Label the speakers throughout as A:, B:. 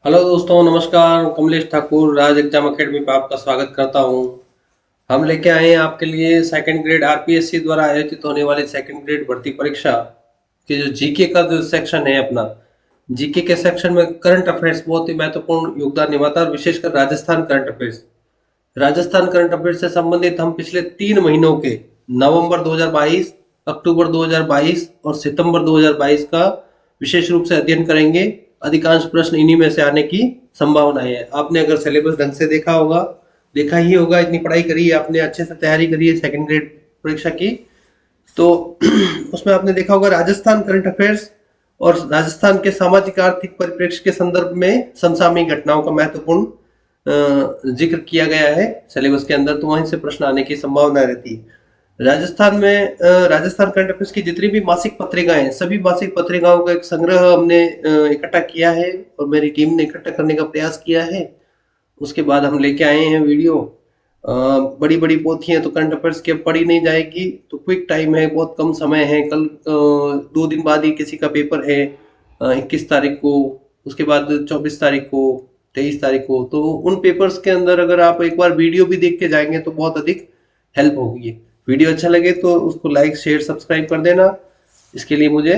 A: Hello दोस्तों, नमस्कार। कमलेश ठाकुर राज exam academy पर आपका स्वागत करता हूं। हम लेके आए हैं आपके लिए सेकंड ग्रेड आरपीएससी द्वारा आयोजित होने वाली सेकंड ग्रेड भर्ती परीक्षा के जो जीके का जो सेक्शन है अपना, जीके के सेक्शन में करंट अफेयर्स बहुत ही महत्वपूर्ण योगदान निभाता है, और विशेषकर Rajasthan current affairs. Rajasthan current affairs से संबंधित हम पिछले 3 महीनों के नवंबर 2022, अक्टूबर 2022 और सितंबर 2022 का विशेष रूप से अध्ययन करेंगे। अधिकांश प्रश्न इन्हीं में से आने की संभावना है। आपने अगर सिलेबस ढंग से देखा होगा, देखा ही होगा, इतनी पढ़ाई करी है आपने, अच्छे से तैयारी करी है सेकंड ग्रेड परीक्षा की, तो उसमें आपने देखा होगा राजस्थान करंट अफेयर्स और राजस्थान के सामाजिक आर्थिक परिप्रेक्ष्य के संदर्भ में समसामयिक घटनाओं का महत्वपूर्ण जिक्र किया गया है सिलेबस के अंदर, तो वहीं से प्रश्न आने की संभावना रहती है। राजस्थान में राजस्थान करंट अफेयर्स की जितनी भी मासिक पत्रिकाएं हैं, सभी मासिक पत्रिकाओं का एक संग्रह हमने इकट्ठा किया है और मेरी टीम ने इकट्ठा करने का प्रयास किया है। उसके बाद हम लेके आए हैं वीडियो। बड़ी बड़ी पोथियां तो करंट अफेयर्स की अब पढ़ी नहीं जाएगी, तो क्विक टाइम है, बहुत कम समय है। कल 2 दिन बाद ही किसी का पेपर है, 21 तारीख को, उसके बाद 24 तारीख को, 23 तारीख को। तो उन पेपर्स के अंदर अगर आप एक बार वीडियो भी देख के जाएंगे तो बहुत अधिक हेल्प होगी। वीडियो अच्छा लगे तो उसको लाइक शेयर सब्सक्राइब कर देना। इसके लिए मुझे,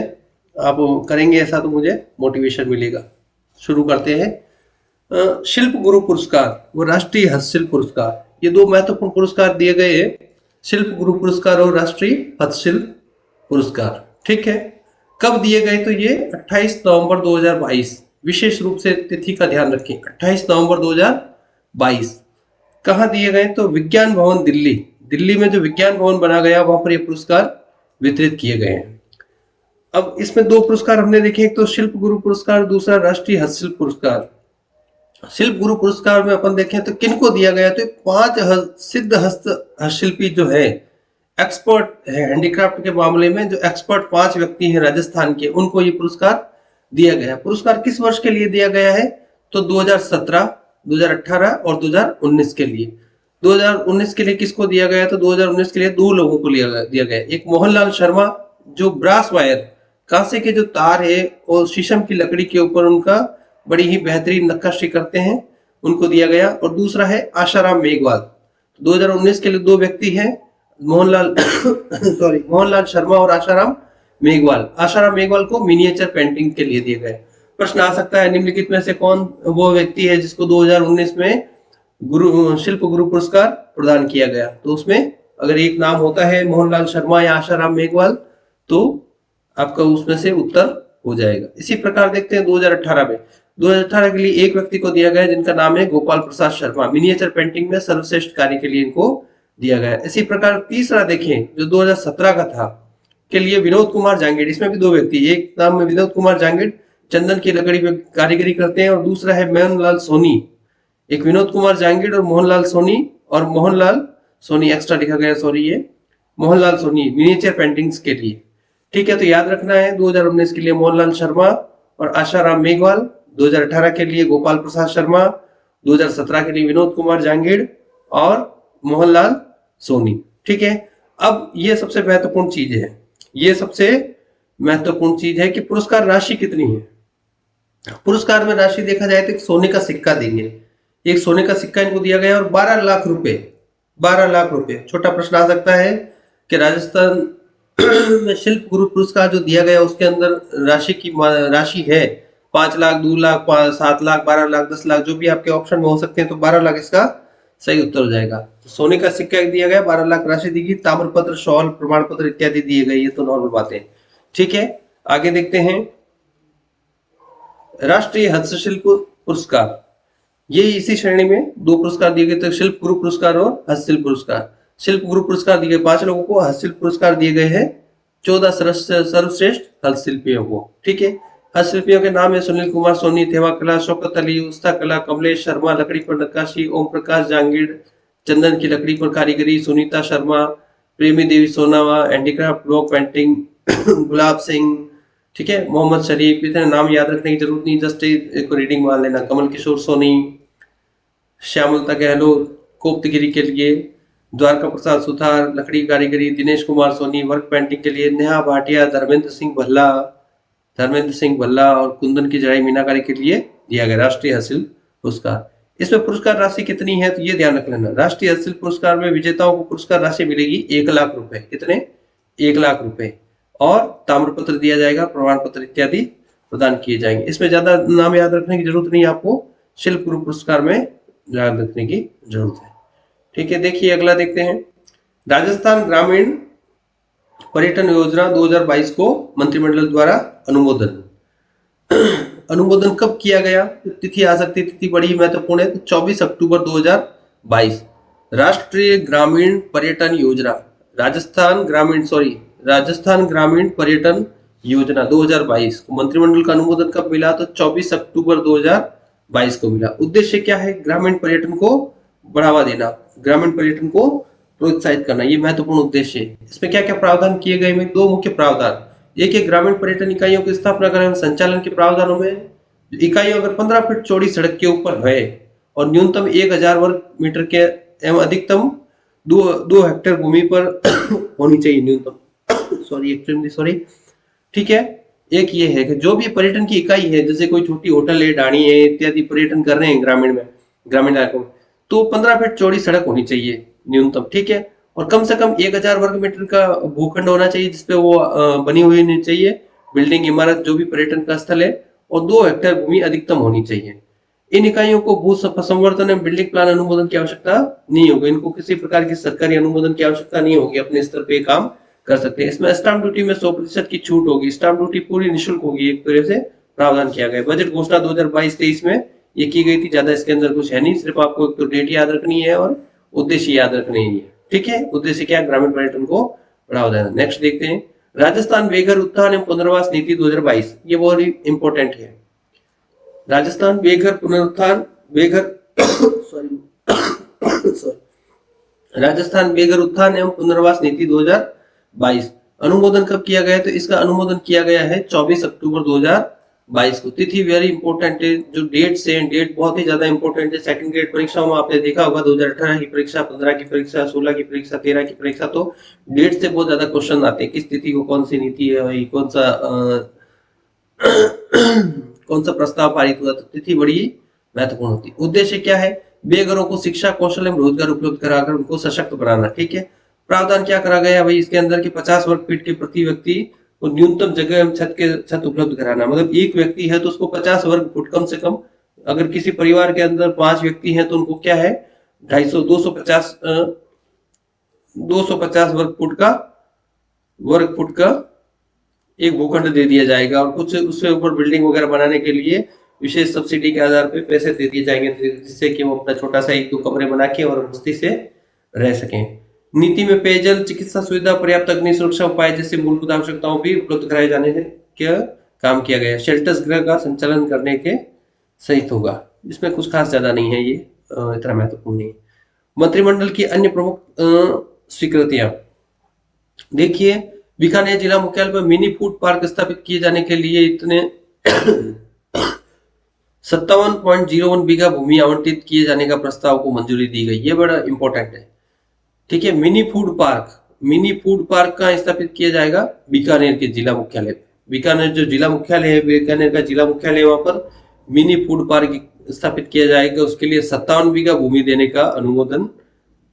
A: आप करेंगे ऐसा तो मुझे मोटिवेशन मिलेगा। शुरू करते हैं। शिल्प गुरु पुरस्कार व राष्ट्रीय हस्तशिल्प पुरस्कार, ये 2 महत्वपूर्ण पुरस्कार दिए गए हैं, शिल्प गुरु पुरस्कार और राष्ट्रीय हस्तशिल्प पुरस्कार। ठीक है, कब दिए गए? तो ये 28 नवंबर 2022, विशेष रूप से तिथि का ध्यान रखें, 28 नवंबर 2022। कहाँ दिए गए? तो विज्ञान भवन दिल्ली, दिल्ली में जो विज्ञान भवन बना गया वहां पर ये पुरस्कार वितरित किए गए हैं। अब इसमें 2 पुरस्कार हमने देखे, एक तो शिल्प गुरु पुरस्कार, दूसरा राष्ट्रीय हस्तशिल्प पुरस्कार। शिल्प गुरु पुरस्कार में अपन देखें तो किनको दिया गया? तो 5 सिद्ध हस्तशिल्पी जो है, एक्सपर्ट है हैंडीक्राफ्ट के मामले में, जो एक्सपर्ट 5 व्यक्ति हैं राजस्थान के, उनको ये पुरस्कार दिया गया। पुरस्कार किस वर्ष के लिए दिया गया है? तो 2017, 2018 और 2019 के लिए। 2019 के लिए किसको दिया गया? तो 2019 के लिए 2 लोगों को दिया गया। एक मोहनलाल शर्मा, जो ब्रास वायर, कांसे के जो तार है और शीशम की लकड़ी के ऊपर उनका बड़ी ही बेहतरीन नक्काशी करते हैं, उनको दिया गया। और दूसरा है आशाराम मेघवाल। 2019 के लिए 2 व्यक्ति हैं, मोहनलाल सॉरी, मोहनलाल शर्मा और आशाराम मेघवाल। आशाराम मेघवाल को मिनिएचर पेंटिंग के लिए दिए गए। प्रश्न आ सकता है, निम्नलिखित में से कौन वो व्यक्ति है जिसको 2019 में शिल्प गुरु पुरस्कार प्रदान किया गया? तो उसमें अगर एक नाम होता है मोहनलाल शर्मा या आशाराम मेघवाल, तो आपका उसमें से उत्तर हो जाएगा। इसी प्रकार देखते हैं 2018 में। 2018 के लिए एक व्यक्ति को दिया गया जिनका नाम है गोपाल प्रसाद शर्मा, मिनिएचर पेंटिंग में सर्वश्रेष्ठ कार्य के लिए इनको दिया गया। इसी प्रकार तीसरा देखें जो 2017 का था, के लिए विनोद कुमार जांगिड़, इसमें भी 2 व्यक्ति, एक नाम है विनोद कुमार जांगिड़, चंदन की लकड़ी पे कारीगरी करते हैं, और दूसरा है मोहनलाल सोनी। एक विनोद कुमार जांगिड़ और मोहनलाल सोनी, और मोहनलाल सोनी एक्स्ट्रा लिखा गया, सॉरी, ये मोहनलाल सोनी मिनिएचर पेंटिंग्स के लिए। ठीक है, तो याद रखना है 2019 के लिए मोहनलाल शर्मा और आशाराम मेघवाल, 2018 के लिए गोपाल प्रसाद शर्मा, 2017 के लिए विनोद कुमार जांगिड़ और मोहनलाल सोनी। ठीक है, अब ये सबसे महत्वपूर्ण चीज है, ये सबसे महत्वपूर्ण चीज है कि पुरस्कार राशि कितनी है। पुरस्कार में राशि देखा जाए तो एक सोने का सिक्का देंगे, एक सोने का सिक्का इनको दिया गया, और 12 लाख रुपए, 12 लाख रुपए। छोटा प्रश्न आ सकता है कि राजस्थान में शिल्प गुरु पुरस्कार जो दिया गया उसके अंदर राशि है 5 लाख, 2 लाख, 7 लाख, 12 लाख, 10 लाख, जो भी आपके ऑप्शन में हो सकते हैं, तो 12 लाख इसका सही उत्तर हो जाएगा। तो सोने का सिक्का दिया गया, 12 लाख राशि दी गई, ताम्रपत्र, शॉल, प्रमाण पत्र इत्यादि दिए गए, ये तो नॉर्मल बातें। ठीक है, आगे देखते हैं राष्ट्रीय हस्तशिल्प पुरस्कार। ये इसी श्रेणी में 2 पुरस्कार दिए गए थे, शिल्प गुरु पुरस्कार और हस्तशिल्प पुरस्कार। शिल्प गुरु पुरस्कार दिए गए 5 लोगों को, हस्तशिल्प पुरस्कार दिए गए हैं 14 सर्वश्रेष्ठ हस्तशिल्पियों को। ठीक है, हस्तशिल्पियों के नाम है सुनील कुमार सोनी, थेवा कला, शौकत अली, उस्ता कला, कमलेश शर्मा, लकड़ी पर नक्काशी, ओम प्रकाश जांगिड़, चंदन की लकड़ी पर कारीगरी, सुनीता शर्मा, प्रेमी देवी सोनावा, handicraft block painting, Gulab Singh. ठीक है, मोहम्मद शरीफ, इतने नाम याद रखने की जरूरत नहीं, जस्ट एक रीडिंग मान लेना। कमल किशोर सोनी, श्यामलता गहलोत कोप्तगिरी के लिए, द्वारका प्रसाद सुथार लकड़ी कारीगरी, दिनेश कुमार सोनी वर्क पेंटिंग के लिए, नेहा भाटिया, धर्मेंद्र सिंह भल्ला और कुंदन की जड़ाई मीनाकारी के लिए दिया गया, राष्ट्रीय हस्तशिल्प पुरस्कार। इसमें पुरस्कार राशि कितनी है तो ये ध्यान रख लेना। राष्ट्रीय हस्तशिल्प पुरस्कार में विजेताओं को पुरस्कार राशि मिलेगी 1,00,000 रुपए। कितने? 1,00,000 रुपए। और ताम्र पत्र दिया जाएगा, प्रमाण पत्र इत्यादि प्रदान किए जाएंगे। इसमें ज्यादा नाम याद रखने की जरूरत नहीं है आपको, शिल्प गुरु पुरस्कार में याद रखने की जरूरत है। ठीक है, देखिए अगला देखते हैं। राजस्थान ग्रामीण पर्यटन योजना 2022 को मंत्रिमंडल द्वारा अनुमोदन। अनुमोदन कब किया गया? तिथि आ सकती है, तिथि बड़ी महत्वपूर्ण है, तो 24 अक्टूबर 2022। राष्ट्रीय ग्रामीण पर्यटन योजना, राजस्थान ग्रामीण पर्यटन योजना 2022 को मंत्रिमंडल का अनुमोदन कब मिला? तो 24 अक्टूबर 2022 को मिला। उद्देश्य क्या है? ग्रामीण पर्यटन को बढ़ावा देना, ग्रामीण पर्यटन को प्रोत्साहित करना, ये महत्वपूर्ण उद्देश्य है। इसमें क्या क्या प्रावधान किए गए? में दो मुख्य प्रावधान। एक है ग्रामीण पर्यटन इकाइयों की स्थापना करें। संचालन के प्रावधानों में इकाइयों अगर 15 फीट चौड़ी सड़क के ऊपर है और न्यूनतम 1,000 वर्ग मीटर के एवं अधिकतम 2 हेक्टेयर भूमि पर होनी चाहिए न्यूनतम। सॉरी। ठीक है, एक ये है कि जो भी पर्यटन की इकाई है, जैसे कोई छोटी होटल है, ढाणी है इत्यादि पर्यटन कर रहे हैं ग्रामीण इलाकों में, तो 15 फीट चौड़ी सड़क होनी चाहिए न्यूनतम। ठीक है, और कम से कम 1,000 वर्ग मीटर का भूखंड होना चाहिए जिसपे वो बनी हुई होनी चाहिए बिल्डिंग, इमारत, जो भी पर्यटन का स्थल है, और 2 हेक्टेयर भूमि अधिकतम होनी चाहिए। इन इकाइयों को भू संवर्धन एवं बिल्डिंग प्लान अनुमोदन की आवश्यकता नहीं होगी। इनको किसी प्रकार की सरकारी अनुमोदन की आवश्यकता नहीं होगी, अपने स्तर पे काम कर सकते हैं। इसमें स्टाम्प ड्यूटी में 100% की छूट होगी। स्टाम्प ड्यूटी पूरी निःशुल्क होगी, एक तरह से प्रावधान किया गया। बजट घोषणा 2022-23 में ये की गई थी, ज्यादा इसके अंदर कुछ है नहीं, सिर्फ आपको एक तो डेट याद रखनी है और उद्देश्य याद रखने ही है। ठीक है, उद्देश्य क्या? ग्रामीण पर्यटन को बढ़ावा देना। नेक्स्ट देखते हैं, राजस्थान बेघर उत्थान एवं पुनर्वास नीति 2022, ये बहुत ही इंपॉर्टेंट है। राजस्थान राजस्थान बेघर उत्थान एवं पुनर्वास नीति 2022 अनुमोदन कब किया गया? तो इसका अनुमोदन किया गया है 24 अक्टूबर 2022 को। तिथि वेरी इंपॉर्टेंट है, जो डेट से डेट बहुत ही ज्यादा इंपॉर्टेंट है। सेकंड ग्रेड परीक्षाओं में आपने देखा होगा 2018 की परीक्षा, 15 की परीक्षा, 16 की परीक्षा, 13 की परीक्षा, तो डेट से बहुत ज्यादा क्वेश्चन आते हैं। किस तिथि को कौन सी नीति है भाई, कौन सा प्रस्ताव पारित हुआ, तो तिथि बड़ी महत्वपूर्ण होती है। उद्देश्य क्या है? बेघरों को शिक्षा, कौशल एवं रोजगार उपलब्ध कराकर उनको सशक्त बनाना। ठीक है, प्रावधान क्या करा गया भाई इसके अंदर कि 50 वर्ग फीट के प्रति व्यक्ति को न्यूनतम जगह एवं छत उपलब्ध कराना। मतलब एक व्यक्ति है तो उसको 50 वर्ग फुट कम से कम, अगर किसी परिवार के अंदर 5 व्यक्ति हैं तो उनको क्या है 250 वर्ग फुट का एक भूखंड दे दिया जाएगा, और कुछ उससे ऊपर बिल्डिंग वगैरह बनाने के लिए विशेष सब्सिडी के आधार पे पैसे दे दिए जाएंगे, जिससे कि वो अपना छोटा सा 1-2 कमरे बना के और मस्ती से रह सकें। नीति में पेयजल, चिकित्सा सुविधा, पर्याप्त अग्नि सुरक्षा उपाय जैसे मूलभूत आवश्यकताओं भी उपलब्ध कराए जाने का काम किया गया। शेल्टर्स गृह का संचालन करने के सहित होगा। इसमें कुछ खास ज्यादा नहीं है, ये इतना महत्वपूर्ण नहीं है। मंत्रिमंडल की अन्य प्रमुख स्वीकृतियां देखिए, बीकानेर जिला मुख्यालय पर मिनी फूड पार्क स्थापित किए जाने के लिए इतने 57.01 बीघा भूमि आवंटित किए जाने का प्रस्ताव को मंजूरी दी गई। ये बड़ा इंपॉर्टेंट है। ठीक है, मिनी फूड पार्क कहाँ स्थापित किया जाएगा? बीकानेर के जिला मुख्यालय। बीकानेर जो जिला मुख्यालय है, बीकानेर का जिला मुख्यालय, वहां पर मिनी फूड पार्क स्थापित किया जाएगा। उसके लिए 57 बीघा भूमि देने का अनुमोदन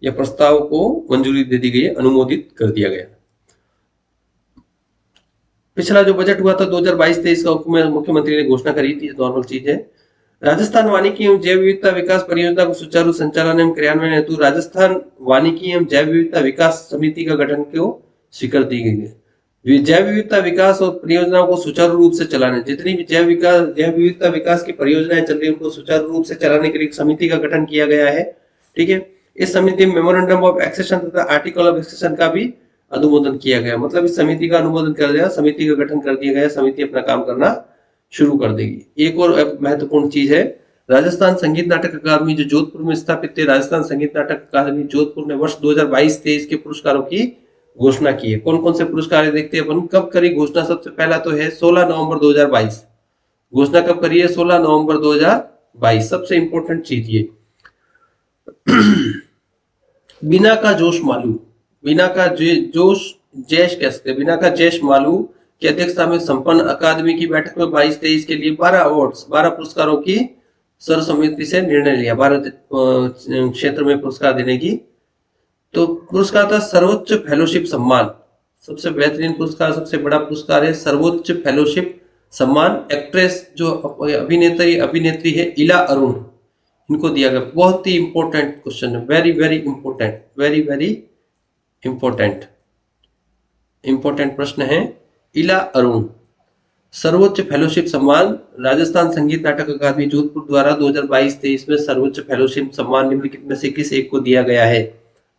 A: या प्रस्ताव को मंजूरी दे दी गई, अनुमोदित कर दिया गया। पिछला जो बजट हुआ था 2022-23 का, मुख्यमंत्री ने घोषणा करी थी, नॉर्मल चीज है। राजस्थान वानिकी एवं जैव विविधता विकास परियोजना को सुचारू संचालन एवं क्रियान्वयन हेतु राजस्थान वानिकी एवं जैव विविधता विकास समिति का गठन को स्वीकृति दी गई है। जैव विविधता विकास और परियोजनाओं को सुचारू रूप से चलाने, जितनी भी जैव विविधता विकास की परियोजनाएं चल रही है उनको सुचारू रूप से चलाने के लिए एक समिति का गठन किया गया है। ठीक है, इस समिति में मेमोरेंडम ऑफ एक्सेशन तथा आर्टिकल ऑफ एक्सेशन का भी अनुमोदन किया गया। मतलब इस समिति का अनुमोदन कर दिया, समिति का गठन कर दिया गया, समिति अपना काम करना शुरू कर देगी। एक और महत्वपूर्ण चीज है, राजस्थान संगीत नाटक अकादमी जो जोधपुर में स्थापित है, राजस्थान संगीत नाटक अकादमी जोधपुर ने वर्ष 2022-23 के पुरस्कारों की घोषणा की है। कौन कौन से पुरस्कार देखते हैं अपन। कब करी घोषणा? सबसे पहला तो है 16 नवंबर 2022। घोषणा कब करी है? 16 नवंबर 2022। सबसे इंपॉर्टेंट चीज ये बिना का जोश मालू, बिना का जोश जैश कह सकते, बिना का जैश मालू की अध्यक्षता में संपन्न अकादमी की बैठक में 22-23 के लिए 12 पुरस्कारों की सर्वसम्मति से निर्णय लिया। भारत क्षेत्र में पुरस्कार देने की, तो पुरस्कार था सर्वोच्च फेलोशिप सम्मान। सबसे बेहतरीन पुरस्कार, सबसे बड़ा पुरस्कार है सर्वोच्च फेलोशिप सम्मान। एक्ट्रेस जो अभिनेत्री है इला अरुण, इनको दिया गया। बहुत ही इंपॉर्टेंट क्वेश्चन है, very very important, very very important प्रश्न है। इला अरुण सर्वोच्च फेलोशिप सम्मान, राजस्थान संगीत नाटक अकादमी जोधपुर द्वारा 2022-23 में सर्वोच्च फेलोशिप सम्मान निम्नलिखित में से किस एक को दिया गया है?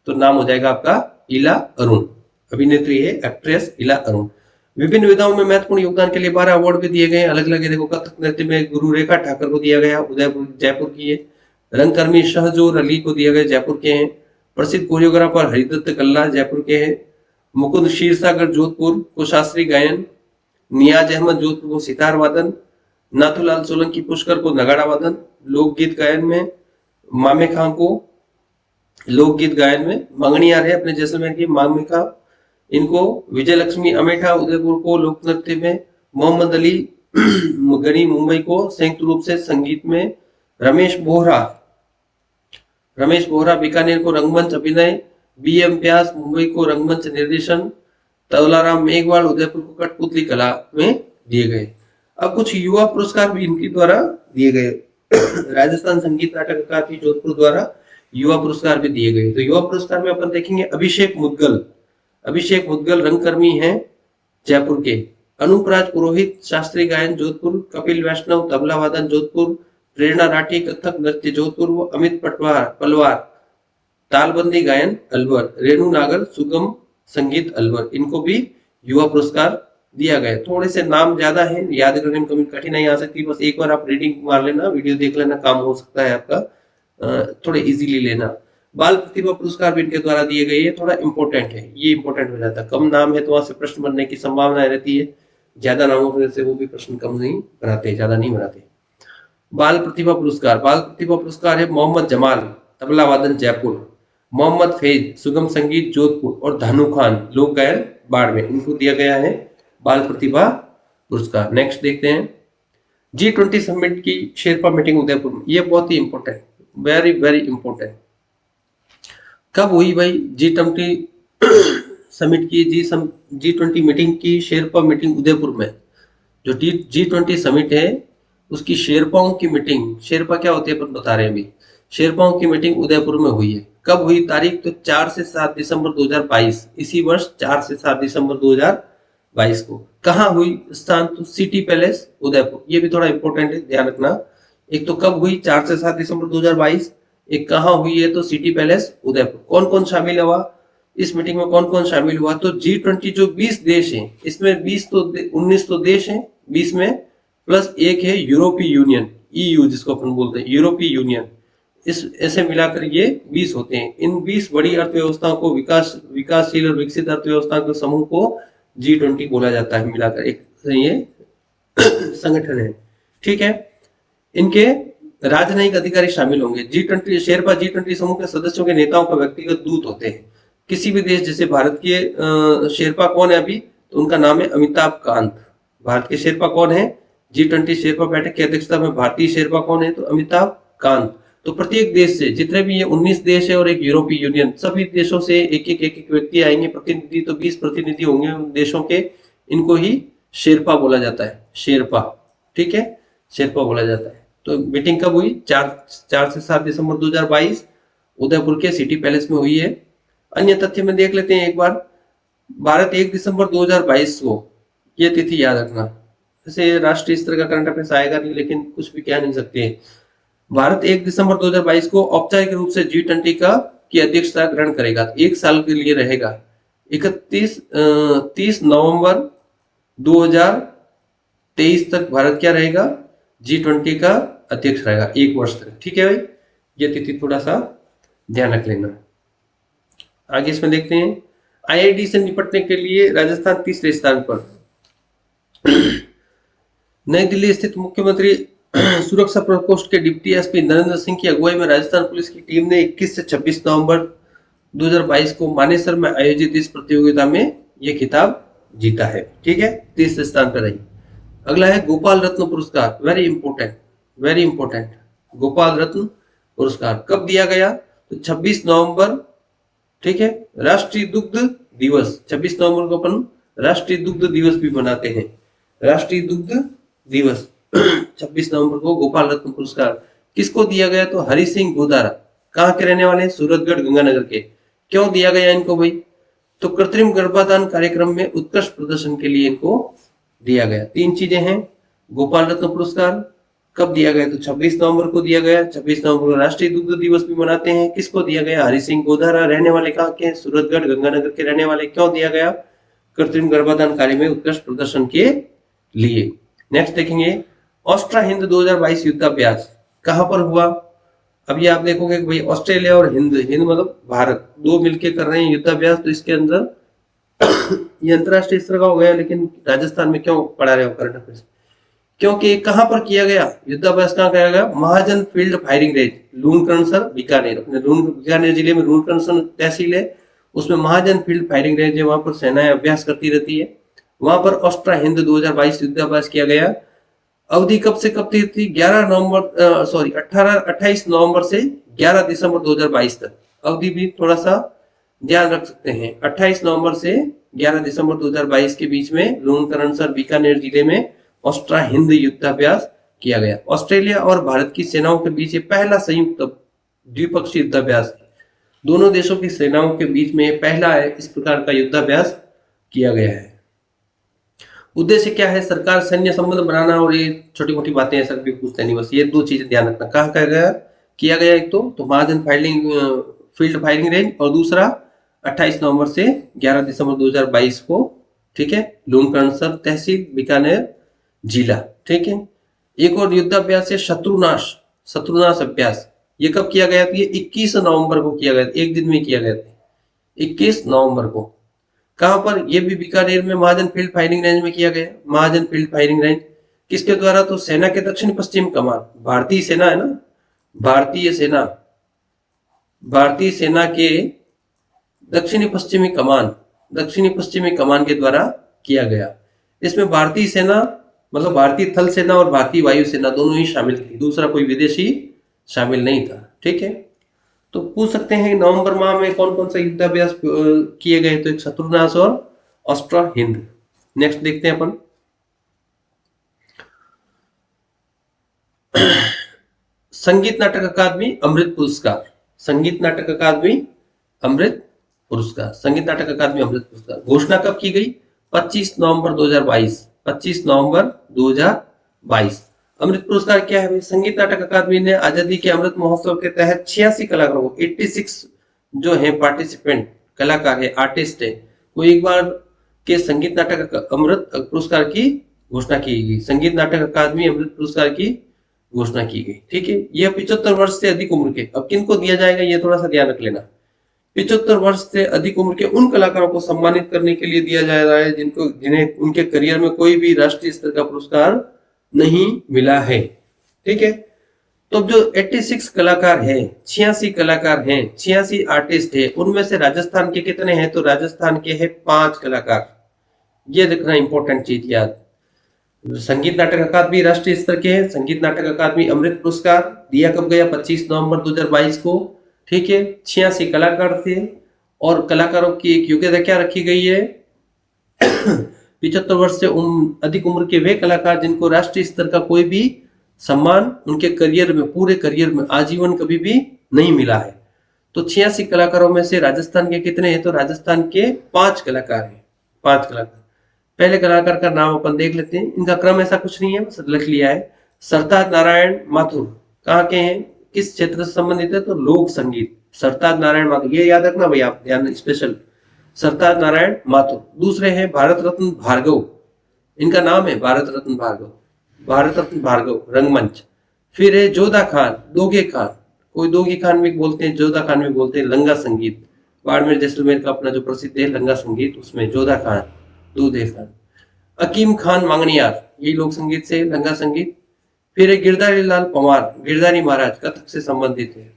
A: तो नाम हो जाएगा आपका इला अरुण, अभिनेत्री है एक्ट्रेस इला अरुण। विभिन्न विधाओं में महत्वपूर्ण योगदान के लिए 12 अवार्ड भी दिए गए। अलग अलग देखो, कथक नृत्य में गुरु रेखा ठाकर को दिया गया, उदयपुर जयपुर की है। रंगकर्मी शहजोर अली को दिया गया, जयपुर के हैं। प्रसिद्ध कोरियोग्राफर हरिदत्त कल्ला जयपुर के हैं। मुकुंद क्षीरसागर जोधपुर को शास्त्रीय गायन, नियाज अहमद जोधपुर को सितार वादन, नाथूलाल सोलंकी पुष्कर को नगाड़ा वादन। लोकगीत गायन में मामे खां को, लोकगीत गायन में मंगनियार है अपने जैसलमेर की मामिका, इनको विजय लक्ष्मी अमेठा उदयपुर को लोक नृत्य में, मोहम्मद अली गनी मुंबई को संयुक्त रूप से संगीत में, रमेश बोहरा बीकानेर को रंगमंच अभिनय, बी.एम. व्यास मुंबई को रंगमंच निर्देशन, तौलाराम मेघवाल उदयपुर को कठपुतली कला में दिए गए। अब कुछ युवा पुरस्कार भी इनके द्वारा दिए गए। राजस्थान संगीत नाटक अकादमी जोधपुर द्वारा युवा पुरस्कार भी दिए गए। तो युवा पुरस्कार में अपन देखेंगे अभिषेक मुद्गल रंगकर्मी हैं जयपुर के। अनूप राज पुरोहित शास्त्रीय गायन जोधपुर, कपिल वैष्णव तबला वादन जोधपुर, प्रेरणा राठी कथक नृत्य जोधपुर, वो अमित पलवार तालबंदी गायन अलवर, रेणु नागर सुगम संगीत अलवर, इनको भी युवा पुरस्कार दिया गया। थोड़े से नाम ज्यादा है, याद करने में कभी कठिनाई आ सकती है, बस एक बार आप रीडिंग मार लेना, वीडियो देख लेना, काम हो सकता है आपका, थोड़े इजीली लेना। बाल प्रतिभा पुरस्कार भी इनके द्वारा दिए गए, ये थोड़ा इंपॉर्टेंट है, ये इंपॉर्टेंट हो जाता है। कम नाम है तो वहां से प्रश्न बनने की संभावना रहती है, ज्यादा नामों से वो भी प्रश्न कम नहीं बनाते, ज्यादा नहीं बनाते। बाल प्रतिभा पुरस्कार है मोहम्मद जमाल तबला वादन जयपुर, मोहम्मद फैज सुगम संगीत जोधपुर और धानु खान लोक गायन बाड़मेर, इनको दिया गया है बाल प्रतिभा पुरस्कार। नेक्स्ट देखते हैं G20 समिट की शेरपा मीटिंग उदयपुर में, ये बहुत ही इंपॉर्टेंट, वेरी वेरी इंपॉर्टेंट। कब हुई भाई G20 समिट की, G20 मीटिंग की शेरपा मीटिंग उदयपुर में? जो G20 समिट है उसकी शेरपाओं की मीटिंग, शेरपा क्या होते हैं अपन बता रहे हैं अभी, शेरपाओं की मीटिंग उदयपुर में हुई है। कब हुई तारीख? तो 4 से 7 दिसंबर 2022, इसी वर्ष 4 से 7 दिसंबर 2022 को। कहाँ हुई? स्थान तो सिटी पैलेस उदयपुर, ये भी थोड़ा इंपॉर्टेंट है, ध्यान रखना। एक तो कब हुई 4 से 7 दिसंबर 2022, एक कहाँ हुई है तो सिटी पैलेस उदयपुर। कौन कौन शामिल हुआ इस मीटिंग में? कौन कौन शामिल हुआ? तो G20 जो 20 देश हैं, इसमें 19 तो देश हैं 20 में, प्लस एक है यूरोपीय यूनियन, EU जिसको अपन बोलते हैं यूरोपीय यूनियन, इस ऐसे मिलाकर ये 20 होते हैं। इन 20 बड़ी अर्थव्यवस्थाओं को, विकासशील और विकसित अर्थव्यवस्था के समूह को G20 बोला जाता है, मिलाकर एक ये संगठन है, ठीक है। इनके राजनयिक अधिकारी शामिल होंगे। शेरपा G20 समूह के सदस्यों के नेताओं का व्यक्तिगत दूत होते हैं। किसी भी देश, जैसे भारत के शेरपा कौन है अभी, तो उनका नाम है अमिताभ कांत। भारत के शेरपा कौन है? G20 शेरपा बैठक की अध्यक्षता में भारतीय शेरपा कौन है? तो अमिताभ कांत। तो प्रत्येक देश से, जितने भी ये 19 देश है और एक यूरोपीय यूनियन, सभी देशों से एक एक व्यक्ति आएंगे, प्रतिनिधि, तो 20 प्रतिनिधि होंगे उन देशों के, इनको ही शेरपा बोला जाता है, शेरपा, ठीक है, शेरपा बोला जाता है। तो मीटिंग कब हुई? 4 से 7 दिसंबर 2022 उदयपुर के सिटी पैलेस में हुई है। अन्य तथ्य में देख लेते हैं एक बार। भारत 1 दिसंबर 2022 को, ये तिथि याद रखना, वैसे राष्ट्रीय स्तर का करंट अफेयर्स आएगा नहीं, लेकिन कुछ भी कह नहीं सकते। भारत 1 दिसंबर 2022 को औपचारिक रूप से G20 की अध्यक्षता ग्रहण करेगा, एक साल के लिए रहेगा। 30 नवंबर 2023 तक भारत क्या रहेगा? G20 का अध्यक्ष रहेगा, एक वर्ष तक, ठीक है भाई। ये तिथि थोड़ा सा ध्यान रख लेना। आगे इसमें देखते हैं, IIT से निपटने के लिए राजस्थान तीसरे स्थान पर। नई दिल्ली स्थित मुख्यमंत्री सुरक्षा प्रकोष्ठ के डिप्टी एसपी नरेंद्र सिंह की अगुवाई में राजस्थान पुलिस की टीम ने 21 से 26 नवंबर 2022 को मानेसर में आयोजित इस प्रतियोगिता में यह खिताब जीता है। ठीक है, तीसरे स्थान पर रही। अगला है Gopal Ratna Puraskar, very important, very important. Gopal Ratna Puraskar कब दिया गया? तो 26 नवंबर। ठीक है, राष्ट्रीय दुग्ध दिवस, 26 नवंबर को अपन राष्ट्रीय दुग्ध दिवस भी मनाते हैं। राष्ट्रीय दुग्ध दिवस 26 नवंबर को गोपाल रत्न पुरस्कार किसको दिया गया? तो हरि सिंह गोदारा। कहाँ के रहने वाले हैं? सूरतगढ़ गंगानगर के। क्यों दिया गया इनको भाई? तो कृत्रिम गर्भाधान कार्यक्रम में उत्कृष्ट प्रदर्शन के लिए इनको दिया गया। तीन चीजें हैं। गोपाल रत्न पुरस्कार कब दिया गया? तो 26 नवंबर को दिया गया। 26 नवंबर को राष्ट्रीय दुग्ध दिवस भी मनाते हैं। किसको दिया गया? हरि सिंह गोधारा। रहने वाले कहाँ के? सूरतगढ़ गंगानगर के रहने वाले। क्यों दिया गया? कृत्रिम गर्भाधान कार्य में उत्कृष्ट प्रदर्शन के लिए। नेक्स्ट देखेंगे, ऑस्ट्रा हिंद 2022 युद्धाभ्यास कहां पर हुआ? अभी आप देखोगे कि भाई ऑस्ट्रेलिया और हिंद, हिंद मतलब भारत, दो मिलके कर रहे हैं युद्धाभ्यास। तो इसके अंदर ये अंतरराष्ट्रीय स्तर का हो गया, लेकिन राजस्थान में क्यों पढ़ा रहे हो करंट अफेयर्स? क्योंकि कहां पर किया गया युद्धाभ्यास? कहां किया गया? Mahajan field firing range, Lunkaransar Bikaner. अपने बीकानेर जिले में लूणकरणसर तहसील है, उसमें महाजन फील्ड फायरिंग रेंज है, वहां पर सेनाएं अभ्यास करती रहती है। वहां पर ऑस्ट्रा हिंद 2022 युद्धाभ्यास किया गया। अवधि कब से कब तक थी? 28 नवंबर से 11 दिसंबर 2022 तक। अवधि भी थोड़ा सा ध्यान रख सकते हैं। 28 नवंबर से 11 दिसंबर 2022 के बीच में लूणकरणसर बीकानेर जिले में ऑस्ट्रा हिंद युद्धाभ्यास किया गया। ऑस्ट्रेलिया और भारत की सेनाओं के बीच ये पहला संयुक्त द्विपक्षीय युद्धाभ्यास, दोनों देशों की सेनाओं के बीच में पहला है इस प्रकार का युद्धाभ्यास किया गया है। उद्देश्य क्या है? सरकार सैन्य संबंध बनाना, और ये छोटी मोटी बातें ऐसा भी पूछते नहीं, बस ये दो चीजें ध्यान रखना। कहाँ किया गया? एक तो महाजन फील्ड फायरिंग रेंज, और दूसरा 28 नवंबर से 11 दिसंबर 2022 को। ठीक है, लूणकरणसर तहसील बीकानेर जिला। ठीक है, एक और युद्धाभ्यास है शत्रुनाश, शत्रुनाश अभ्यास। ये कब किया गया था? ये 21 नवंबर को किया गया था, एक दिन में किया गया था 21 नवंबर को। कहां पर? ये भी बीकानेर में महाजन फील्ड फायरिंग रेंज में किया गया। महाजन फील्ड फायरिंग रेंज किसके द्वारा? तो सेना के दक्षिण पश्चिम कमान, भारतीय सेना है ना, भारतीय सेना, भारतीय सेना के दक्षिणी पश्चिमी कमान के द्वारा किया गया। इसमें भारतीय सेना मतलब भारतीय थल सेना और भारतीय वायु सेना दोनों ही शामिल थी, दूसरा कोई विदेशी शामिल नहीं था। ठीक है, तो पूछ सकते हैं नवंबर माह में कौन कौन सा युद्धाभ्यास किए गए? तो एक शत्रुनाश और ऑस्ट्रा हिंद। नेक्स्ट देखते हैं अपन, संगीत नाटक अकादमी अमृत पुरस्कार। संगीत नाटक अकादमी अमृत पुरस्कार, संगीत नाटक अकादमी अमृत पुरस्कार घोषणा कब की गई? 25 नवंबर 2022, 25 नवंबर 2022। अमृत पुरस्कार क्या है? संगीत नाटक अकादमी ने आजादी के अमृत महोत्सव के तहत 86 कलाकारों को, 86 जो है पार्टिसिपेंट कलाकार है, आर्टिस्ट है, वो एक बार के संगीत नाटक अमृत पुरस्कार की घोषणा की गई। संगीत नाटक अकादमी अमृत पुरस्कार की घोषणा की गई। ठीक है, यह 75 वर्ष से अधिक उम्र के, अब किनको दिया जाएगा ये थोड़ा सा ध्यान रख लेना। 75 वर्ष से अधिक उम्र के उन कलाकारों को सम्मानित करने के लिए दिया जा रहा है जिन्हें उनके करियर में कोई भी राष्ट्रीय स्तर का पुरस्कार नहीं मिला है। ठीक है, तो जो 86 कलाकार हैं, 86 कलाकार हैं, 86 आर्टिस्ट है, उनमें से राजस्थान के कितने हैं? तो राजस्थान के हैं 5 कलाकार। ये देखना इंपॉर्टेंट चीज याद। संगीत नाटक अकादमी राष्ट्रीय स्तर के हैं। संगीत नाटक अकादमी अमृत पुरस्कार दिया कब गया? 25 नवंबर 2022 को। ठीक है, 86 कलाकार थे, और कलाकारों की एक योग्यता क्या रखी गई है? 75 वर्ष से अधिक उम्र के वे कलाकार जिनको राष्ट्रीय स्तर का कोई भी सम्मान उनके करियर में, पूरे करियर में, आजीवन कभी भी नहीं मिला है। तो 86 कलाकारों में से राजस्थान के कितने हैं? तो राजस्थान के 5 कलाकार हैं, 5 कलाकार। पहले कलाकार का नाम अपन देख लेते हैं, इनका क्रम ऐसा कुछ नहीं है, बस लिख लिया है। सरताज नारायण माथुर कहाँ के हैं? किस क्षेत्र से संबंधित है? तो लोक संगीत। सरताज नारायण माथुर, ये याद रखना भाई आप, ध्यान स्पेशल, सरताज नारायण माथुर। दूसरे हैं भारत रत्न भार्गव, इनका नाम है भारत रत्न भार्गव, भारत रत्न भार्गव रंगमंच। फिर है जोधा खान, दोगे खान, कोई दोगी खान भी बोलते हैं, जोधा खान भी बोलते हैं, लंगा संगीत। बाड़मेर जैसलमेर का अपना जो प्रसिद्ध है लंगा संगीत, उसमें जोधा खान, दूधे खान। अकीम खान मांगनियार, ये लोक संगीत से लंगा संगीत। फिर है गिरधारी लाल पंवार, गिरधारी महाराज कथक से संबंधित है।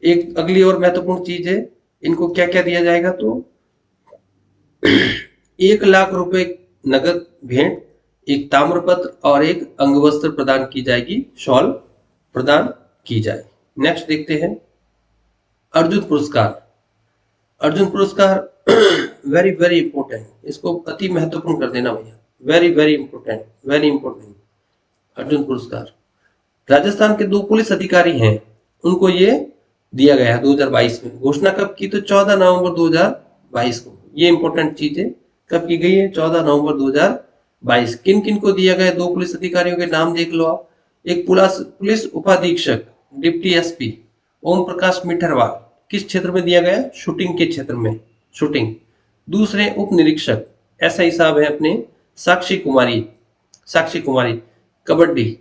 A: एक अगली और महत्वपूर्ण चीज है, इनको क्या क्या दिया जाएगा? तो 1 लाख रुपए नगद भेंट, एक ताम्रपत्र और एक अंगवस्त्र प्रदान की जाएगी, शॉल प्रदान की जाए। नेक्स्ट देखते हैं अर्जुन पुरस्कार। अर्जुन पुरस्कार वेरी वेरी इंपॉर्टेंट, इसको अति महत्वपूर्ण कर देना भैया, very very important, very important. Arjun पुरस्कार राजस्थान के 2 पुलिस अधिकारी हैं, उनको ये दिया गया है 2022 में। घोषणा कब की? तो 14 नवंबर 2022 को। ये इंपॉर्टेंट चीज है, कब की गई है? 14 नवंबर 2022। किन किन को दिया गया? 2 पुलिस अधिकारियों के नाम देख लो आप। एक पुलिस उपाधीक्षक डिप्टी एसपी ओम प्रकाश मिठरवाल, किस क्षेत्र में दिया गया? शूटिंग के क्षेत्र में, शूटिंग। दूसरे उप निरीक्षक एसआई साहब है अपने साक्षी कुमारी, साक्षी कुमारी कबड्डी।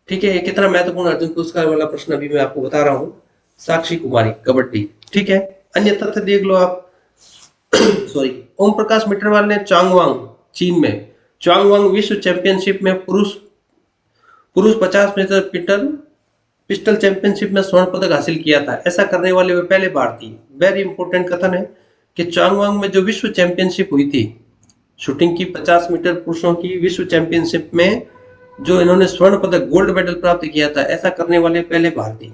A: ठीक है, ये कितना महत्वपूर्ण अर्जुन पुरस्कार वाला प्रश्न अभी मैं आपको बता रहा हूं। साक्षी कुमारी कबड्डी। ठीक है, अन्य तथ्य देख लो आप। सॉरी, ओम प्रकाश मिटरवाल ने चांगवांग चीन में चांगवांग विश्व चैंपियनशिप में पुरुष 50 मीटर पिस्टल चैंपियनशिप में स्वर्ण पदक हासिल किया था। ऐसा करने वाले वे पहले भारतीय। वेरी इंपॉर्टेंट कथन है कि चांगवांग में जो विश्व चैंपियनशिप हुई थी शूटिंग की, 50 मीटर पुरुषों की विश्व चैंपियनशिप में जो इन्होंने स्वर्ण पदक गोल्ड मेडल प्राप्त किया था, ऐसा करने वाले पहले भारतीय।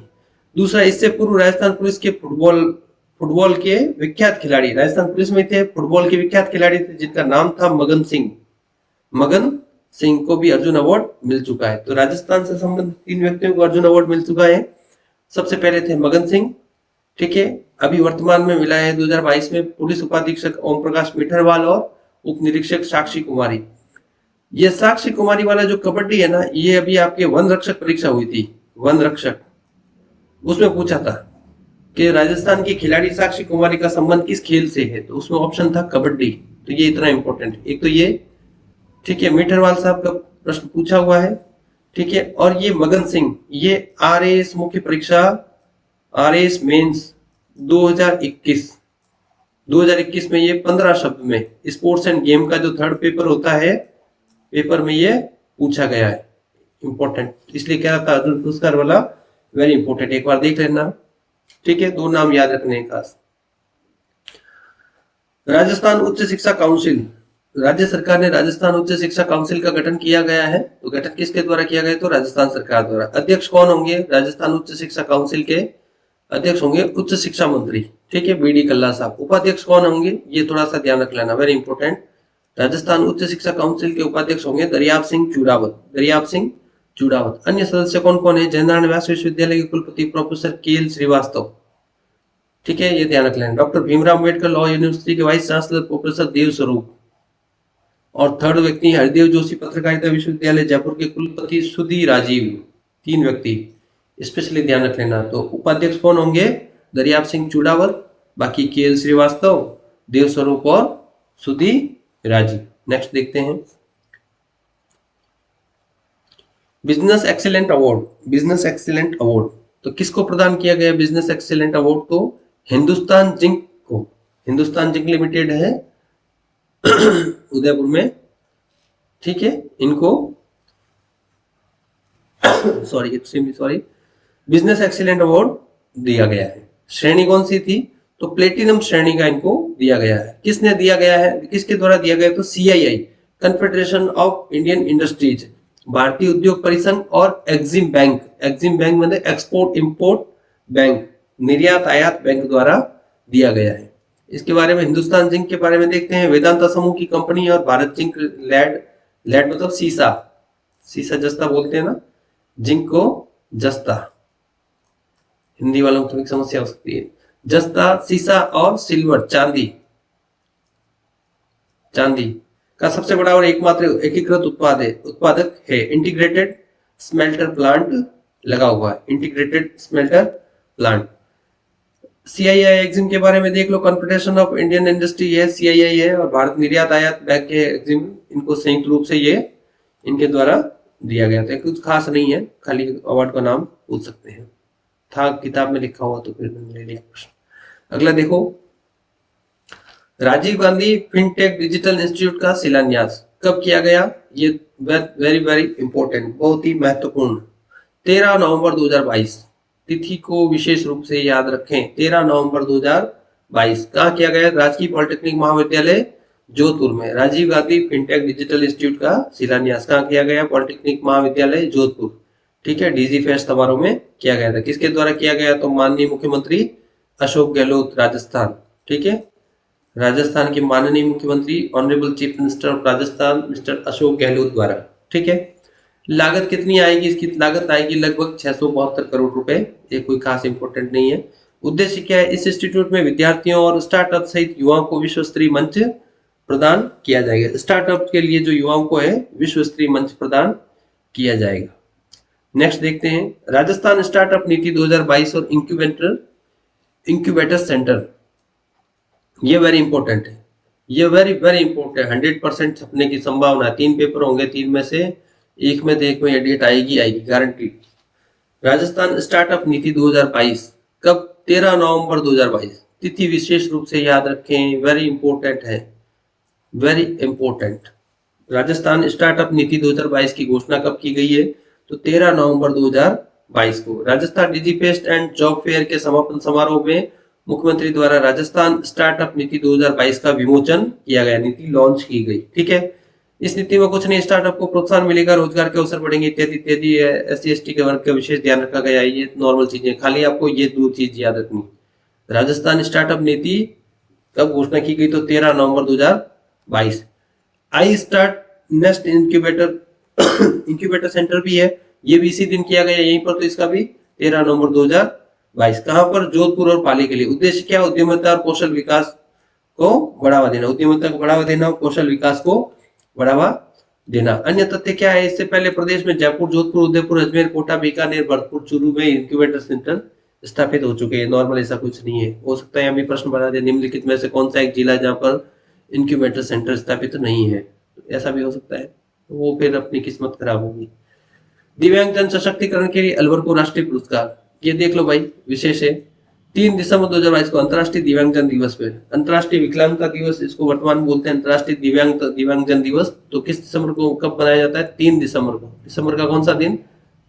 A: दूसरा, इससे पूर्व राजस्थान पुलिस के फुटबॉल के विख्यात खिलाड़ी, राजस्थान पुलिस में थे फुटबॉल के विख्यात खिलाड़ी थे जिनका नाम था मगन सिंह। मगन सिंह को भी अर्जुन अवार्ड मिल चुका है। तो राजस्थान से संबंधित 3 व्यक्तियों को अर्जुन अवार्ड मिल चुका है। सबसे पहले थे मगन सिंह, ठीक है, अभी वर्तमान में मिला है 2022 में पुलिस उपाधीक्षक ओम प्रकाश मिठरवाल और उप निरीक्षक साक्षी कुमारी। ये साक्षी कुमारी वाला जो कबड्डी है ना, ये अभी आपके वन रक्षक परीक्षा हुई थी, वन रक्षक, उसमें पूछा था कि राजस्थान की खिलाड़ी साक्षी कुमारी का संबंध किस खेल से है, तो उसमें ऑप्शन था कबड्डी। तो ये इतना इंपॉर्टेंट, एक तो ये, ठीक है, मिठरवाल साहब का प्रश्न पूछा हुआ है, ठीक है। और ये मगन सिंह, ये आरएएस मुख्य परीक्षा, आरएएस मेंस 2021 में ये 15 शब्द में स्पोर्ट्स एंड गेम का जो थर्ड पेपर होता है, पेपर में ये पूछा गया है, इंपॉर्टेंट, इसलिए कह रहा था अर्जुन पुरस्कार वाला वेरी इंपॉर्टेंट, एक बार देख लेना, ठीक है। 2 नाम याद रखने खास। राजस्थान उच्च शिक्षा काउंसिल, राज्य सरकार ने राजस्थान उच्च शिक्षा काउंसिल का गठन किया गया है। तो गठन किसके द्वारा किया गया? तो राजस्थान सरकार द्वारा। अध्यक्ष कौन होंगे? राजस्थान उच्च शिक्षा काउंसिल के अध्यक्ष होंगे उच्च शिक्षा मंत्री, ठीक है, बीडी कल्ला साहब। उपाध्यक्ष कौन होंगे? ये थोड़ा सा ध्यान रख लेना, वेरी इंपॉर्टेंट। राजस्थान उच्च शिक्षा काउंसिल के उपाध्यक्ष होंगे दरियाब सिंह चूड़ावत, दरियाब सिंह चूड़ावत। अन्य सदस्य कौन कौन है? जयनारायण व्यास विश्वविद्यालय के कुलपति प्रोफेसर केएल श्रीवास्तव, ठीक है, ये ध्यान रख लेना। Doctor Bhimrao Ambedkar law university के वाइस चांसलर प्रोफेसर देव स्वरूप। और थर्ड व्यक्ति हरदेव जोशी पत्रकारिता विश्वविद्यालय जयपुर के कुलपति सुधी राजीव। 3 व्यक्ति स्पेशली ध्यान रख लेना। तो उपाध्यक्ष कौन होंगे? दरियाब सिंह चूड़ावत, बाकी केएल श्रीवास्तव, देव स्वरूप और सुधी राजीव। नेक्स्ट देखते हैं business excellent award. Business excellent award तो किसको प्रदान किया गया बिजनेस एक्सीलेंट अवार्ड? तो हिंदुस्तान जिंक को, हिंदुस्तान जिंक लिमिटेड है उदयपुर में, ठीक है, इनको सॉरी बिजनेस एक्सीलेंट अवार्ड दिया गया है। श्रेणी कौन सी थी? तो प्लेटिनम श्रेणी का इनको दिया गया है। किसने दिया गया है, किसके द्वारा दिया गया? तो CII, confederation of Indian industries, भारतीय उद्योग परिसंघ और एक्सिम बैंक, एक्सिम बैंक मतलब एक्सपोर्ट इंपोर्ट बैंक, निर्यात आयात बैंक द्वारा दिया गया है। इसके बारे में हिंदुस्तान जिंक के बारे में देखते हैं। वेदांता समूह की कंपनी और भारत जिंक लैड, लैड मतलब सीसा, सीसा जस्ता बोलते हैं ना, जिंक को जस्ता, हिंदी वालों को थोड़ी समस्या हो सकती है। जस्ता सीसा और सिल्वर चांदी, चांदी का सबसे बड़ा और एकमात्र एकीकृत उत्पादक है। इंटीग्रेटेड स्मेल्टर प्लांट लगा हुआ है, integrated smelter plant. CII Exim के बारे में देख लो, कॉन्फेडरेशन ऑफ इंडियन इंडस्ट्री है, सीआईआई है, और भारत निर्यात आयात बैंक है एक्सिम, इनको संयुक्त रूप से ये इनके द्वारा दिया गया था। कुछ खास नहीं है, खाली अवार्ड का नाम पूछ सकते हैं, था किताब में लिखा हुआ तो फिर मैंने ले लिया प्रश्न। अगला देखो, Rajiv Gandhi fintech digital institute का शिलान्यास कब किया गया? ये वेरी वेरी इंपॉर्टेंट, बहुत ही महत्वपूर्ण, 13 नवंबर 2022। तिथि को विशेष रूप से याद रखें, 13 नवंबर 2022। कहाँ किया गया? राजकीय पॉलिटेक्निक महाविद्यालय जोधपुर में Rajiv Gandhi fintech digital institute का शिलान्यास कहाँ किया गया? पॉलिटेक्निक महाविद्यालय जोधपुर। ठीक है, डीजी फेस्ट समारोह में किया गया था। किसके द्वारा किया गया? तो माननीय मुख्यमंत्री अशोक गहलोत, राजस्थान। ठीक है, राजस्थान के माननीय मुख्यमंत्री honourable chief minister of Rajasthan mister Ashok Gehlot द्वारा। ठीक है, लागत कितनी आएगी? इसकी लागत आएगी लगभग 672 करोड़ रुपए। ये कोई खास इंपॉर्टेंट नहीं है। उद्देश्य क्या है? इस इंस्टीट्यूट में विद्यार्थियों और स्टार्टअप सहित युवाओं को विश्व स्तरीय मंच प्रदान किया जाएगा। स्टार्टअप के लिए जो युवाओं को है विश्व स्तरीय मंच प्रदान किया जाएगा। नेक्स्ट देखते हैं, राजस्थान स्टार्टअप नीति 2022 और इंक्यूबेटर सेंटर। ये वेरी इंपॉर्टेंट है, ये वेरी वेरी इंपॉर्टेंट है। 100% छपने की संभावना है। 3 पेपर होंगे, 3 में से एक में ये डेट आएगी गारंटी। राजस्थान स्टार्टअप नीति 2022 कब? 13 नवंबर 2022। तिथि विशेष रूप से याद रखें, वेरी इंपॉर्टेंट है, वेरी इंपॉर्टेंट। राजस्थान स्टार्टअप नीति 2022 की घोषणा कब की गई है? तो 13 नवंबर 2022 को। राजस्थान डिजी फेस्ट एंड जॉब फेयर के समापन समारोह में मुख्यमंत्री द्वारा राजस्थान स्टार्टअप नीति 2022 का विमोचन किया गया, नीति लॉन्च की गई। ठीक है, इस नीति में कुछ नहीं, स्टार्टअप को प्रोत्साहन मिलेगा, रोजगार के अवसर बढ़ेंगे इत्यादि इत्यादि। SC/ST के वर्ग का विशेष ध्यान रखा गया। ये नॉर्मल चीजें, खाली आपको ये 2 चीज याद रखनी। राजस्थान स्टार्टअप नीति कब घोषणा की गई? तो 13 नवंबर 2022। I start next incubator centre भी है, ये भी इसी दिन किया गया यहीं पर। तो इसका भी 13 नवंबर 2022। कहां पर? जोधपुर और पाली के लिए। उद्देश्य क्या? उद्यमिता और कौशल विकास को बढ़ावा देना। उद्यमिता को बढ़ावा देना और कौशल विकास को बढ़ावा देना। अन्य तथ्य क्या है? इससे पहले प्रदेश में जयपुर, जोधपुर, उदयपुर, अजमेर, कोटा, बीकानेर, भरतपुर, चूरू में इंक्यूबेटर सेंटर स्थापित हो चुके हैं। नॉर्मल ऐसा कुछ नहीं है। हो सकता है अभी प्रश्न बना दे, निम्नलिखित में से कौन सा एक जिला जहां पर इंक्यूबेटर सेंटर स्थापित नहीं है? ऐसा भी हो सकता है, वो फिर अपनी किस्मत खराब होगी। दिव्यांगजन सशक्तिकरण के लिए अलवर को राष्ट्रीय पुरस्कार। ये देख लो भाई, विशेष है। 3 दिसंबर 2022 को अंतर्राष्ट्रीय दिव्यांगजन दिवस पे, अंतर्राष्ट्रीय विकलांगता दिवस इसको वर्तमान में बोलते हैं, अंतर्राष्ट्रीय दिव्यांगजन दिवस। तो किस दिसंबर को कब मनाया जाता है? 3 दिसंबर को। दिसंबर का कौन सा दिन?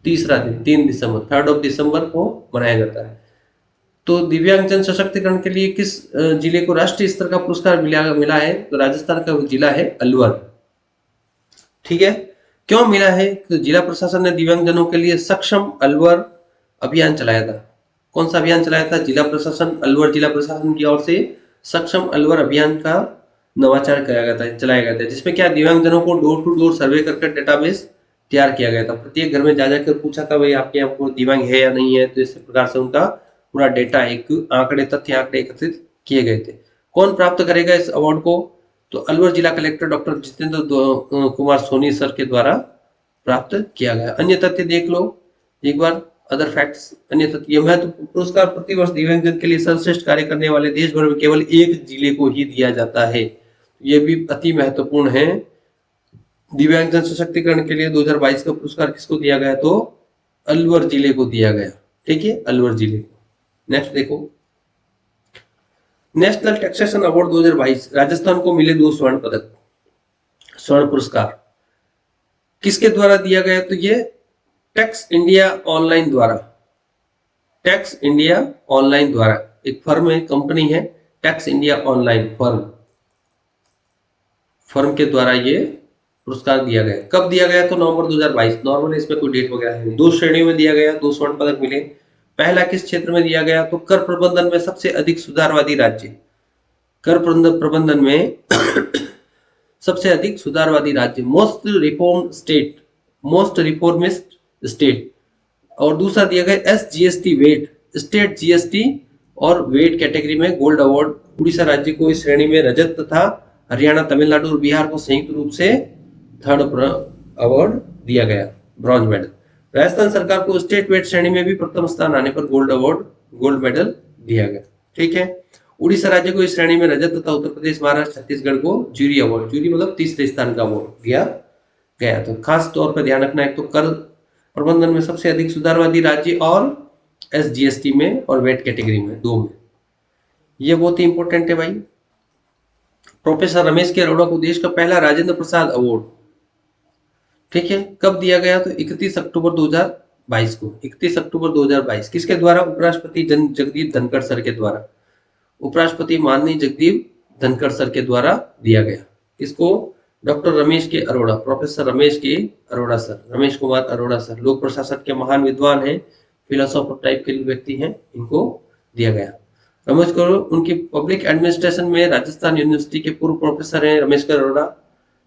A: तीसरा दिन, 3 दिसंबर, 3rd दिसंबर को मनाया जाता है। तो दिव्यांगजन सशक्तिकरण के लिए किस जिले को राष्ट्रीय स्तर का पुरस्कार मिला है? तो राजस्थान का जिला है अलवर। ठीक है, क्यों मिला है? तो जिला प्रशासन ने दिव्यांगजनों के लिए सक्षम अलवर अभियान चलाया था। कौन सा अभियान चलाया था? जिला प्रशासन, अलवर जिला प्रशासन की ओर से सक्षम अलवर अभियान का नवाचार चलाया गया था, जिसमें क्या दिव्यांगजनों को डोर टू डोर सर्वे करके डेटाबेस तैयार किया गया था। प्रत्येक घर में जा जाकर पूछा था भाई आपके यहाँ को दिव्यांग है या नहीं है। तो इस प्रकार से उनका पूरा डेटा, एक तथ्य आंकड़े एकत्रित किए गए थे। कौन प्राप्त करेगा इस अवार्ड को? तो अलवर जिला collector doctor Jitendra Kumar Soni sir के द्वारा प्राप्त किया गया। अन्य तथ्य देख लो एक बार, अदर फैक्ट्स। अन्य तथ्य, महत्व पुरस्कार प्रतिवर्ष दिव्यांगजन के लिए सर्वश्रेष्ठ कार्य करने वाले देश भर में केवल एक जिले को ही दिया जाता है। ये भी अति महत्वपूर्ण है। दिव्यांगजन सशक्तिकरण के लिए 2022 का पुरस्कार किसको दिया गया? तो अलवर जिले को दिया गया। ठीक है, अलवर जिले को। नेक्स्ट देखो, नेशनल टैक्सेशन अवार्ड 2022, राजस्थान को मिले 2 स्वर्ण पदक, स्वर्ण पुरस्कार। किसके द्वारा दिया गया? तो ये टैक्स इंडिया ऑनलाइन द्वारा, टैक्स इंडिया ऑनलाइन द्वारा एक फर्म है, कंपनी है टैक्स इंडिया ऑनलाइन फर्म के द्वारा ये पुरस्कार दिया गया। कब दिया गया? तो नवंबर 2022। नॉर्मल इसमें कोई डेट वगैरह नहीं। 2 श्रेणियों में दिया गया, 2 स्वर्ण पदक मिले। पहला किस क्षेत्र में दिया गया? तो कर प्रबंधन में सबसे अधिक सुधारवादी राज्य, कर प्रबंधन में सबसे अधिक सुधारवादी राज्य, मोस्ट रिफॉर्मिस्ट स्टेट। और दूसरा दिया गया SGST वेट, स्टेट GST और वेट कैटेगरी में गोल्ड अवार्ड। उड़ीसा राज्य को इस श्रेणी में रजत तथा हरियाणा, तमिलनाडु और बिहार को संयुक्त रूप से 3rd अवार्ड दिया गया, ब्रॉन्ज मेडल। राजस्थान सरकार को स्टेट वेट श्रेणी में भी प्रथम स्थान आने पर गोल्ड मेडल दिया गया। ठीक है, उड़ीसा राज्य को इस श्रेणी में रजत तथा उत्तर प्रदेश, महाराष्ट्र, छत्तीसगढ़ को जूरी अवार्ड, जूरी मतलब तीसरे स्थान का अवार्ड दिया गया। तो खास तौर पर ध्यान रखना है, तो कर प्रबंधन में सबसे अधिक सुधारवादी राज्य और SGST में और वेट कैटेगरी में, 2 में। ये बहुत ही इंपॉर्टेंट है भाई। प्रोफेसर रमेश के अरोड़ा को देश का पहला राजेंद्र प्रसाद अवार्ड, ठीक है, कब दिया गया? तो 31 अक्टूबर 2022 को, 31 अक्टूबर 2022। किसके द्वारा? उपराष्ट्रपति जगदीप धनखड़ सर के द्वारा, उपराष्ट्रपति माननीय जगदीप धनखड़ सर के द्वारा दिया गया। किसको? डॉक्टर रमेश के अरोड़ा, प्रोफेसर रमेश के अरोड़ा सर, रमेश कुमार अरोड़ा सर, लोक प्रशासन के महान विद्वान हैं, फिलोसोफर टाइप के व्यक्ति हैं, इनको दिया गया। रमेश करोड़ उनकी पब्लिक एडमिनिस्ट्रेशन में राजस्थान यूनिवर्सिटी के पूर्व प्रोफेसर हैं रमेश अरोड़ा,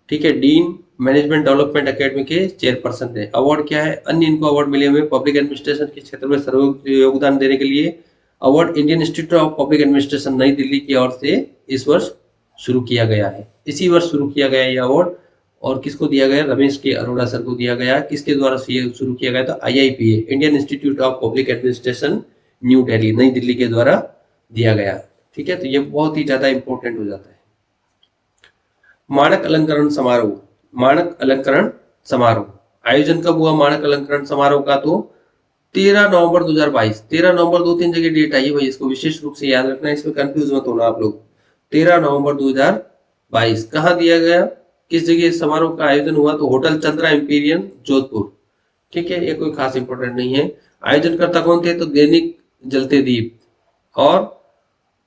A: ठीक है। डीन मैनेजमेंट डेवलपमेंट एकेडमी के चेयरपर्सन थे। अवार्ड क्या है? अन्य इनको अवार्ड मिले हुए पब्लिक एडमिनिस्ट्रेशन के क्षेत्र में सर्वोच्च योगदान देने के लिए award Indian institute of public administration नई दिल्ली की ओर से इस वर्ष शुरू किया गया है, इसी वर्ष शुरू किया गया ये अवार्ड। और किसको दिया गया? रमेश के अरोड़ा सर को दिया गया। किसके द्वारा शुरू किया गया? तो IIPA, Indian institute of public administration, new Delhi, नई दिल्ली के द्वारा दिया गया, ठीक है। तो ये बहुत ही ज्यादा इंपॉर्टेंट हो जाता है। मानक अलंकरण समारोह, मानक अलंकरण समारोह आयोजन कब हुआ? मानक अलंकरण समारोह का तो 13 नवंबर 2022। 13 नवंबर 2-3 जगह डेट आई है भाई, इसको विशेष रूप से याद रखना, इसमें कंफ्यूज मत होना आप लोग। 13 नवंबर 2022 कहाँ दिया गया? किस जगह समारोह का आयोजन हुआ? तो होटल चंद्रा इंपीरियल जोधपुर, ठीक है। ये कोई खास इंपोर्टेंट नहीं है। आयोजनकर्ता कौन थे? तो दैनिक जलते दीप और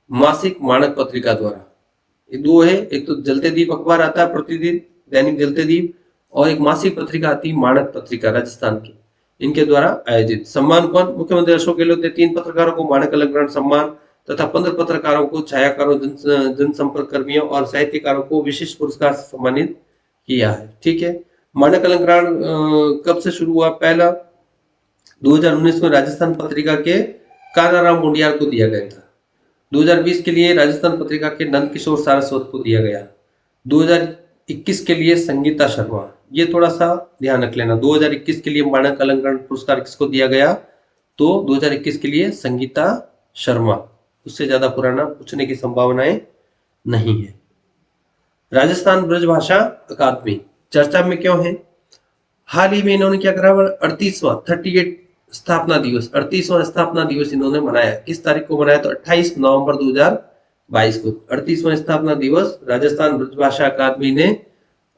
A: मासिक मानक पत्रिका द्वारा। ये दो है, एक तो जलते दीप अखबार आता है प्रतिदिन, दैनिक जलते दीप, और एक मासिक पत्रिका आती है मानक पत्रिका राजस्थान की, इनके द्वारा आयोजित। सम्मान कौन? मुख्यमंत्री अशोक गहलोत ने 3 पत्रकारों को मानक अलंकरण सम्मान तथा 15 पत्रकारों को, छायाकारों, जनसंपर्क कर्मियों और साहित्यकारों को विशिष्ट पुरस्कार से सम्मानित किया है, ठीक है। मानक अलंकरण कब से शुरू हुआ? पहला 2019 में राजस्थान पत्रिका के कानाराम मुंडियार को दिया गया था। 2020 के लिए राजस्थान पत्रिका के नंद किशोर सारस्वत को दिया गया। 2021 के लिए संगीता शर्मा, ये थोड़ा सा ध्यान रख लेना। 2021 के लिए मानक अलंकरण पुरस्कार किसको दिया गया? तो 2021 के लिए संगीता शर्मा, उससे ज्यादा पुराना पूछने की संभावनाएं नहीं है। राजस्थान ब्रजभाषा अकादमी चर्चा में क्यों है? हाल ही में इन्होंने क्या करा? 38वां 38 स्थापना दिवस, 38वां स्थापना दिवस इन्होंने मनाया। किस तारीख को मनाया? तो 28 नवंबर 2022 को 38वां स्थापना दिवस राजस्थान ब्रजभाषा अकादमी ने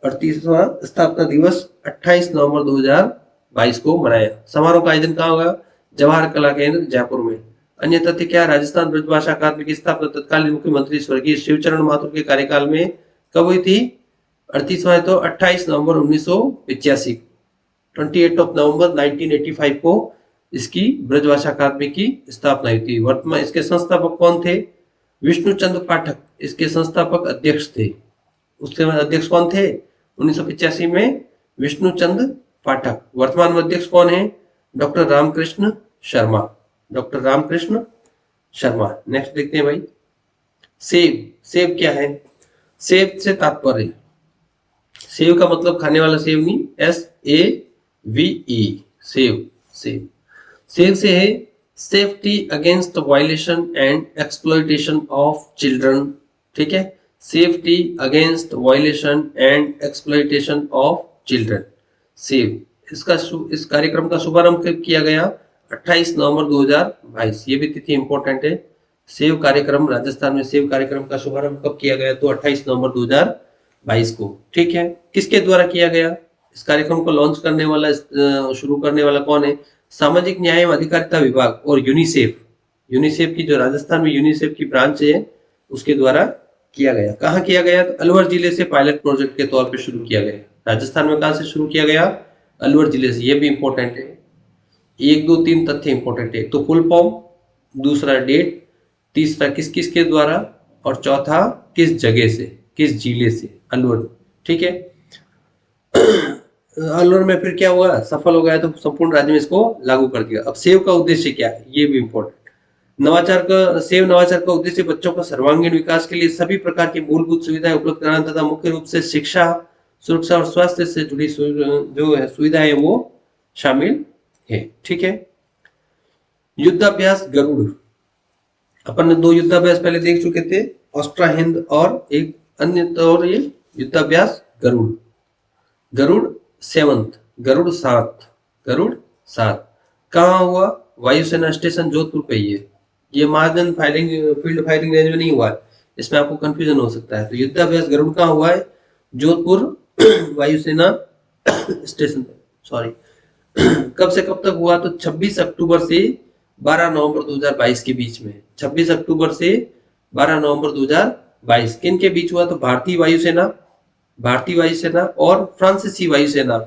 A: 38वां स्थापना दिवस 28 नवंबर 2022 को मनाया। समारोह का आयोजन कहाँ होगा? जवाहर कला केंद्र जयपुर में। अन्य तथ्य क्या? राजस्थान ब्रजभाषा अकादमी की स्थापना तत्कालीन मुख्यमंत्री स्वर्गीय शिवचरण माथुर के कार्यकाल में कब हुई थी? 38वां तो 28 नवंबर 1985, 28 ऑफ नवंबर 1985 को इसकी ब्रजभाषा अकादमी की स्थापना हुई थी। वर्तमान इसके संस्थापक कौन थे? विष्णुचंद्र पाठक इसके संस्थापक अध्यक्ष थे। उसके बाद अध्यक्ष कौन थे? 1985 में विष्णुचंद्र पाठक। वर्तमान में अध्यक्ष कौन है? Doctor Ramkrishna Sharma, doctor Ramkrishna Sharma. Next देखते हैं भाई, सेव। सेव क्या है? सेव से तात्पर्य, सेव का मतलब खाने वाला सेव नहीं, SAVE, सेव। सेव सेव से है safety against violation and exploitation of children, ठीक है। Safety against violation and exploitation of children, save. इस कार्यक्रम का शुभारंभ कब किया गया? 28 नवंबर 2022, ये भी तिथि इंपॉर्टेंट है। सेव कार्यक्रम, राजस्थान में सेव कार्यक्रम का शुभारंभ कब किया गया? तो 28 नवंबर 2022 को, ठीक है। किसके द्वारा किया गया? इस कार्यक्रम को लॉन्च करने वाला, शुरू करने वाला कौन है? सामाजिक न्याय एवं अधिकारिता विभाग और यूनिसेफ। यूनिसेफ की जो राजस्थान में यूनिसेफ की ब्रांच है, उसके द्वारा किया गया। कहाँ किया गया? तो अलवर जिले से पायलट प्रोजेक्ट के तौर पे शुरू किया गया। राजस्थान में कहाँ से शुरू किया गया? अलवर जिले से। ये भी इंपॉर्टेंट है, 1 2 3 तथ्य इंपॉर्टेंट है। तो फुल फॉर्म, दूसरा डेट, तीसरा किस किस के द्वारा, और चौथा किस जगह से, किस जिले से, अलवर, ठीक है। अलवर में फिर क्या हुआ? सफल हो गया तो संपूर्ण राज्य में इसको लागू कर दिया। अब सेव का उद्देश्य क्या है? ये भी इंपॉर्टेंट। नवाचार का, सेव नवाचार का उद्देश्य बच्चों का सर्वांगीण विकास के लिए सभी प्रकार की मूलभूत सुविधाएं उपलब्ध कराना तथा मुख्य रूप से शिक्षा, सुरक्षा और स्वास्थ्य से जुड़ी जो है सुविधाएं वो शामिल है, ठीक है। युद्धाभ्यास गरुड़, अपन ने 2 युद्धाभ्यास पहले देख चुके थे, ऑस्ट्रा हिंद और एक अन्य, तो ये युद्धाभ्यास गरुड़। गरुड़ 7, गरुड़ 7, गरुड़ 7 कहाँ हुआ? वायुसेना स्टेशन जोधपुर पे ही है। ये महाजन फायरिंग फील्ड फायरिंग रेंज में नहीं हुआ है, इसमें आपको कंफ्यूजन हो सकता है। तो युद्धाभ्यास गरुड़ कहाँ हुआ है? जोधपुर वायुसेना स्टेशन पे, सॉरी। कब से कब तक हुआ? तो 26 अक्टूबर से 12 नवंबर 2022 के बीच में। 26 अक्टूबर से 12 नवंबर 2022 किन के बीच हुआ? तो भारतीय वायुसेना भारतीय वायुसेना और फ्रांसीसी वायुसेना।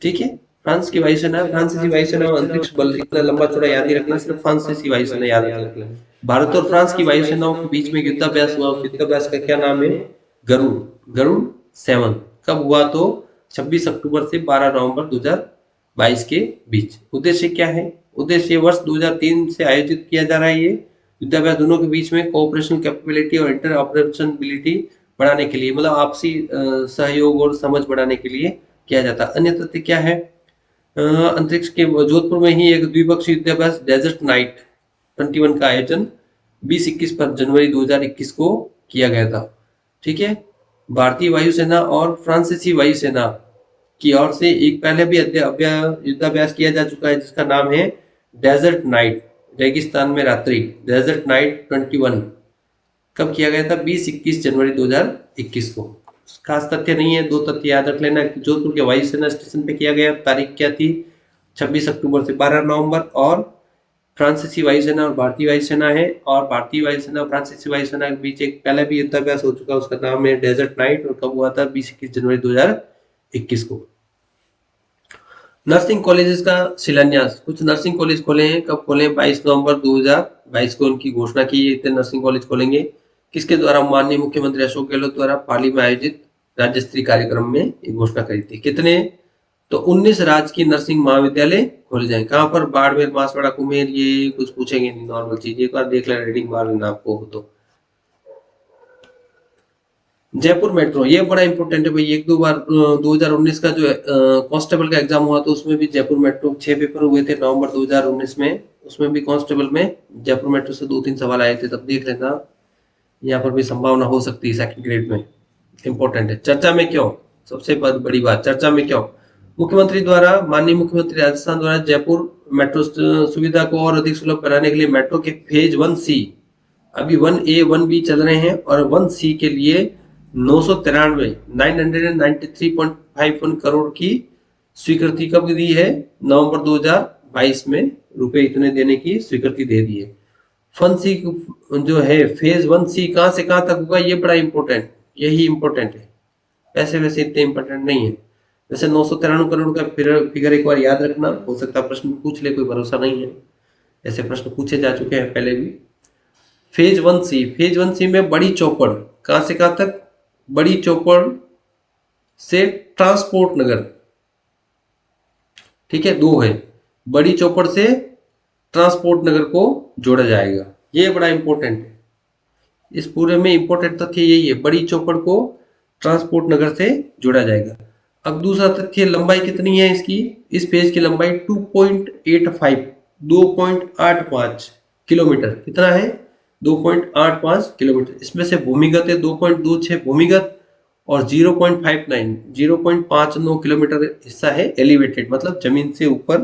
A: ठीक है, फ्रांस की वायुसेना, फ्रांसीसी वायुसेना और अंतरिक्ष बल, इतना लंबा चौड़ा याद ही रखना, सिर्फ फ्रांसीसी वायुसेना याद रख लेना। भारत और फ्रांस की वायुसेनाओं के बीच में युद्धाभ्यास हुआ, उस युद्धाभ्यास का क्या नाम है? गरुड़, गरुड़ 7। कब हुआ? तो 26 अक्टूबर से 12 नवंबर 2022 के बीच। उद्देश्य क्या है? उद्देश्य वर्ष 2003 से आयोजित किया जा रहा है ये युद्धाभ्यास, दोनों के बीच में कोऑपरेशन कैपेबिलिटी और इंटर ऑपरेशनबिलिटी बढ़ाने के लिए, मतलब आपसी सहयोग और समझ बढ़ाने के लिए किया जाता है। अन्य तथ्य क्या है? अंतरिक्ष के जोधपुर में ही एक द्विपक्षीय युद्धाभ्यास डेजर्ट नाइट 21 का आयोजन 20-21 पर जनवरी 2021 को किया गया था। ठीक है, भारतीय वायुसेना और फ्रांसीसी वायुसेना की ओर से एक पहले भी युद्धाभ्यास किया जा चुका है, जिसका नाम है डेजर्ट नाइट, रेगिस्तान में रात्रि, डेजर्ट नाइट 21। कब किया गया था? 20-21 जनवरी 2021 को। खास तथ्य नहीं है, दो तथ्य याद रख लेना। जोधपुर के वायुसेना स्टेशन पे किया गया, तारीख क्या थी? 26 अक्टूबर से 12 नवंबर। और फ्रांसीसी वायुसेना और भारतीय वायुसेना है, और भारतीय वायुसेना और फ्रांसीसी वायुसेना के बीच एक पहले भी युद्धाभ्यास हो चुका है, उसका नाम है डेजर्ट नाइट, और कब हुआ था? 20-21 जनवरी 2021 को। नर्सिंग कॉलेजेस का शिलान्यास, कुछ नर्सिंग कॉलेज खोले हैं। कब खोले? 22 नवंबर 2022 को उनकी घोषणा की, इतने नर्सिंग कॉलेज खोलेंगे। किसके द्वारा? माननीय मुख्यमंत्री अशोक गहलोत द्वारा पाली में आयोजित राज्य स्तरीय कार्यक्रम में ये घोषणा करी थी। कितने? तो 19 राजकीय नर्सिंग महाविद्यालय खोले जाएंगे। कहाँ पर? बाड़मेर, बांसवाड़ा, कुमेर। ये कुछ पूछेंगे नहीं, नॉर्मल चीज, एक बार देख लेना, रीडिंग मार लेना आपको हो तो। जयपुर मेट्रो, ये बड़ा इंपॉर्टेंट है भाई। एक दो बार 2019 का जो कांस्टेबल का एग्जाम हुआ, तो उसमें भी जयपुर मेट्रो 6 पेपर हुए थे नवंबर 2019 में, उसमें भी कांस्टेबल में जयपुर मेट्रो से 2-3 सवाल आए थे, तब देख लेना। यहाँ पर भी संभावना हो सकती है सेकंड ग्रेड में। इंपॉर्टेंट है। चर्चा में क्यों? सबसे बड़ी बात, चर्चा में क्यों? मुख्यमंत्री द्वारा, माननीय मुख्यमंत्री राजस्थान द्वारा जयपुर मेट्रो सुविधा को और अधिक सुलभ बनाने के लिए मेट्रो के फेज 1C, अभी 1A 1B चल रहे हैं, और 1C के लिए 993.51 करोड़ की स्वीकृति कब दी है? नवंबर 2022 में रुपए इतने देने की स्वीकृति दे दी है। फन सी जो है, फेज 1C कहां से कहां तक होगा? ये बड़ा इंपॉर्टेंट, यही इंपॉर्टेंट है। पैसे वैसे इतने इंपॉर्टेंट नहीं है। वैसे 993 करोड़ का फिगर एक बार याद रखना, हो सकता है प्रश्न पूछ ले, कोई भरोसा नहीं है, ऐसे प्रश्न पूछे जा चुके हैं पहले भी। फेज 1C, फेज 1C में बड़ी चौपड़, कहां से कहां तक? बड़ी चौपड़ से ट्रांसपोर्ट नगर। ठीक है, दो है, बड़ी चौपड़ से ट्रांसपोर्ट नगर को जोड़ा जाएगा। ये बड़ा इंपॉर्टेंट है, इस पूरे में इंपॉर्टेंट तथ्य यही है, बड़ी चौपड़ को ट्रांसपोर्ट नगर से जोड़ा जाएगा। अब दूसरा तथ्य, लंबाई कितनी है इसकी? इस पेज की लंबाई 2.85, 2.85 किलोमीटर। कितना है? 2.85 किलोमीटर। इसमें से भूमिगत है 2.26 भूमिगत, और 0.59 किलोमीटर हिस्सा है एलिवेटेड, मतलब जमीन से ऊपर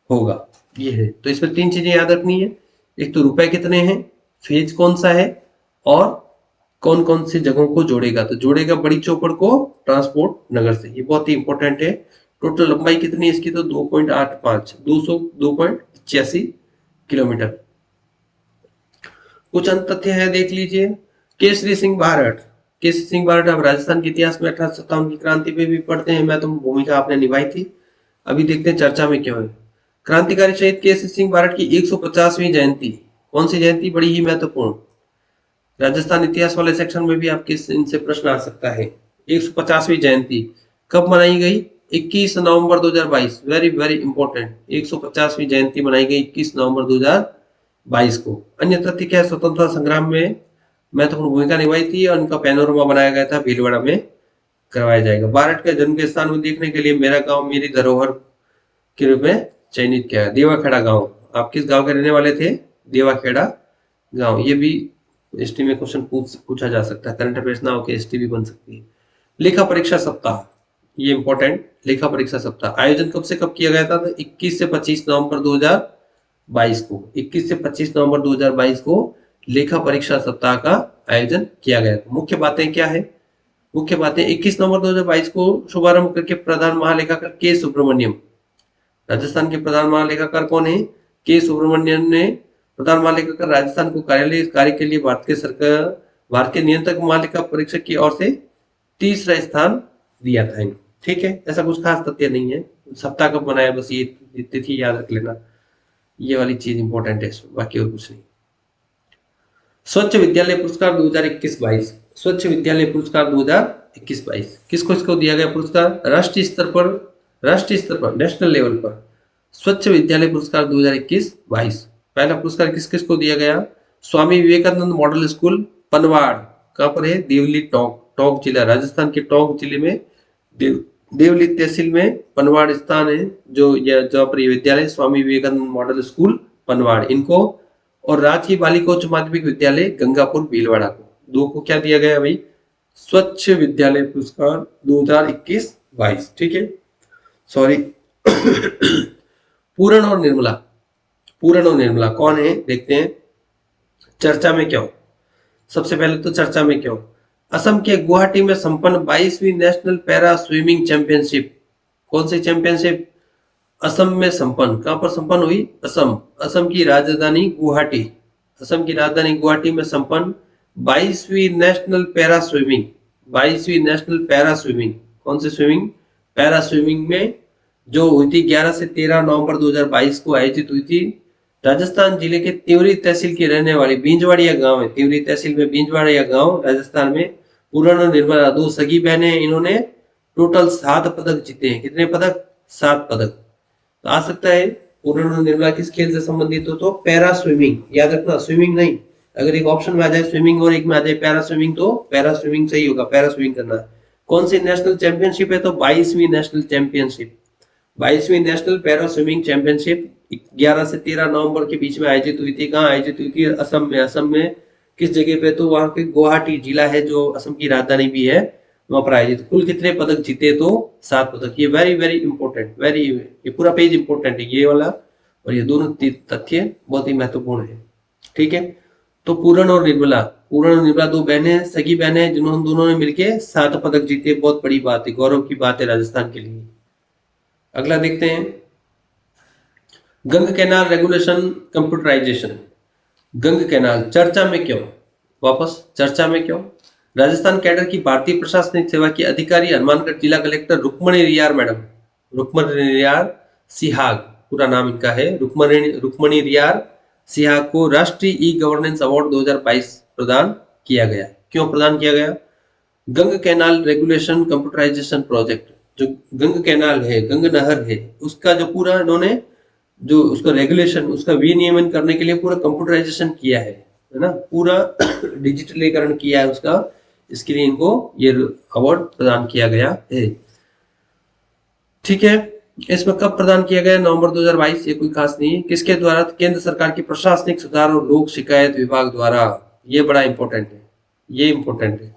A: होगा। ये है, तो इसमें 3 चीजें याद रखनी है। एक तो रुपए कितने हैं, फेज कौन सा है, और कौन कौन सी जगहों को जोड़ेगा। तो जोड़ेगा बड़ी चौपड़ को ट्रांसपोर्ट नगर से, ये बहुत ही इंपॉर्टेंट है। टोटल लंबाई कितनी है इसकी? तो 2.85, 285 किलोमीटर। कुछ अंत तथ्य है, देख लीजिए। केसरी सिंह बारठ, केसरी सिंह बारठ अब राजस्थान के इतिहास में 1857 की क्रांति पे भी पढ़ते हैं, मैं तो भूमिका आपने निभाई थी। अभी देखते हैं चर्चा में क्यों है। क्रांतिकारी शहीद केसरी सिंह बारठ की 150वीं जयंती, कौन सी जयंती? बड़ी ही महत्वपूर्ण, राजस्थान इतिहास वाले सेक्शन में भी आपके इनसे प्रश्न आ सकता है। 150वीं जयंती कब मनाई गई? 21 नवंबर 2022, वेरी वेरी इंपॉर्टेंट। 150वीं जयंती मनाई गई 21 नवंबर 2022 को। अन्य तथ्य क्या है? स्वतंत्रता संग्राम में महत्वपूर्ण भूमिका निभाई थी, और उनका पैनोरमा बनाया गया था, भीलवाड़ा में करवाया जाएगा। बारठ के जन्म के स्थान में देखने के लिए मेरा गांव मेरी धरोहर के रूप में चयनित किया है। देवाखेड़ा गांव, आप किस गांव के रहने वाले थे? देवाखेड़ा गांव। ये भी एसटी में क्वेश्चन पूछा जा सकता है, करंट अफेयर्स ना होकर एसटी भी बन सकती है। लेखा परीक्षा सप्ताह, ये इंपॉर्टेंट। लेखा परीक्षा सप्ताह आयोजन कब से कब किया गया था? तो 21 से 25 नवंबर 2022 को, 21 से 25 नवंबर 2022 को लेखा परीक्षा सप्ताह का आयोजन किया गया था। मुख्य बातें क्या है? मुख्य बातें, 21 नवंबर 2022 को शुभारंभ करके प्रधान महालेखाकार के सुब्रमण्यम, राजस्थान के प्रधान महालेखाकार कौन है? के सुब्रमण्यम ने प्रधान महालेखाकार राजस्थान को कार्यालय कार्य के लिए भारत के सरकार, भारतीय नियंत्रक महालेखा परीक्षक की ओर से तीसरा स्थान दिया था इनको। ठीक है, ऐसा कुछ खास तथ्य नहीं है, सप्ताह कब बनाया बस ये तिथि याद रख लेना, ये वाली चीज इंपॉर्टेंट है इसमें, बाकी और कुछ नहीं। स्वच्छ विद्यालय पुरस्कार 2021-22, स्वच्छ विद्यालय पुरस्कार 2021-22 किसको इसको दिया गया पुरस्कार? राष्ट्रीय स्तर पर नेशनल लेवल पर स्वच्छ विद्यालय पुरस्कार 2021-22 पहला पुरस्कार किस किस को दिया गया? स्वामी विवेकानंद मॉडल स्कूल पनवाड़, कहां पर है? देवली टोंक जिला, राजस्थान के टोंक जिले में देवली तहसील में पनवाड़ स्थान है, जो जहाँ पर विद्यालय स्वामी विवेकानंद मॉडल स्कूल पनवाड़ इनको, और राजकीय बालिका उच्च माध्यमिक विद्यालय गंगापुर भीलवाड़ा को, दो को क्या दिया गया भाई? स्वच्छ विद्यालय पुरस्कार 2021-22। ठीक है, सॉरी। पूरण और निर्मला कौन है देखते हैं। चर्चा में क्यों? सबसे पहले तो चर्चा में क्यों, असम के गुवाहाटी में संपन्न 22वीं नेशनल पैरा स्विमिंग चैंपियनशिप, कौन सी चैंपियनशिप? असम में संपन्न, कहां पर संपन्न हुई? असम की राजधानी गुवाहाटी, असम की राजधानी गुवाहाटी में संपन्न 22वीं नेशनल पैरा स्विमिंग, 22वीं नेशनल पैरा स्विमिंग, कौन सी स्विमिंग? पैरा स्विमिंग में जो हुई थी 11 से 13 नवंबर 2022 को आयोजित हुई थी। राजस्थान जिले के तिवरी तहसील की रहने वाली बींजवाड़िया गांव है, तिवरी तहसील में बींजवाड़िया गांव राजस्थान में, पूरण और निर्मला दो सगी बहनें, इन्होंने टोटल 7 पदक जीते हैं। कितने पदक? 7 पदक। तो आ सकता है पूरण और निर्मला किस खेल से संबंधित हो? तो पैरा स्विमिंग, याद रखना, स्विमिंग नहीं, अगर एक ऑप्शन में आ जाए स्विमिंग और एक में आ जाए पैरा स्विमिंग तो पैरा स्विमिंग सही होगा, पैरा स्विमिंग करना है। कौन सी नेशनल चैंपियनशिप है? तो 22वीं नेशनल चैंपियनशिप, 22वीं नेशनल पैरा स्विमिंग चैंपियनशिप 11 से 13 नवंबर के बीच में आयोजित हुई थी। कहाँ आयोजित हुई थी? असम में किस जगह पे? तो वहां पे गुवाहाटी जिला है जो असम की राजधानी भी है, वहां पर आयोजित। कुल कितने पदक जीते? तो 7 पदक। ये वेरी वेरी इंपॉर्टेंट, ये पूरा पेज इंपॉर्टेंट है, ये वाला और ये दोनों तथ्य बहुत ही महत्वपूर्ण है। ठीक है, तो पूरण और निर्मला दो बहनें, सगी बहनें, जिन्होंने दोनों ने मिलकर 7 पदक जीते। बहुत बड़ी बात है, गौरव की बात है राजस्थान के लिए। अगला देखते हैं, गंग कैनाल रेगुलेशन कंप्यूटराइजेशन। गंग कैनाल चर्चा में क्यों? वापस चर्चा में क्यों? राजस्थान कैडर की भारतीय प्रशासनिक सेवा की अधिकारी हनुमानगढ़ जिला कलेक्टर रुक्मणी रियार मैडम, रुक्मणी रियार सिहाग पूरा नाम इनका है, रुक्मणी रियार सिहाग को राष्ट्रीय ई गवर्नेंस अवार्ड 2022 प्रदान किया गया। क्यों प्रदान किया गया? गंग कैनाल रेगुलेशन कंप्यूटराइजेशन प्रोजेक्ट, जो गंग कैनाल है, गंग नहर है, उसका जो पूरा इन्होंने जो उसका रेगुलेशन, उसका विनियमन करने के लिए पूरा कंप्यूटराइजेशन किया है ना, पूरा डिजिटलीकरण किया है उसका, इसके लिए इनको ये अवार्ड प्रदान किया गया है। ठीक है, इसमें कब प्रदान किया गया? नवंबर 2022, ये कोई खास नहीं है। किसके द्वारा? केंद्र सरकार की प्रशासनिक सुधार और लोक शिकायत विभाग द्वारा। ये बड़ा इंपॉर्टेंट है, ये इंपॉर्टेंट है।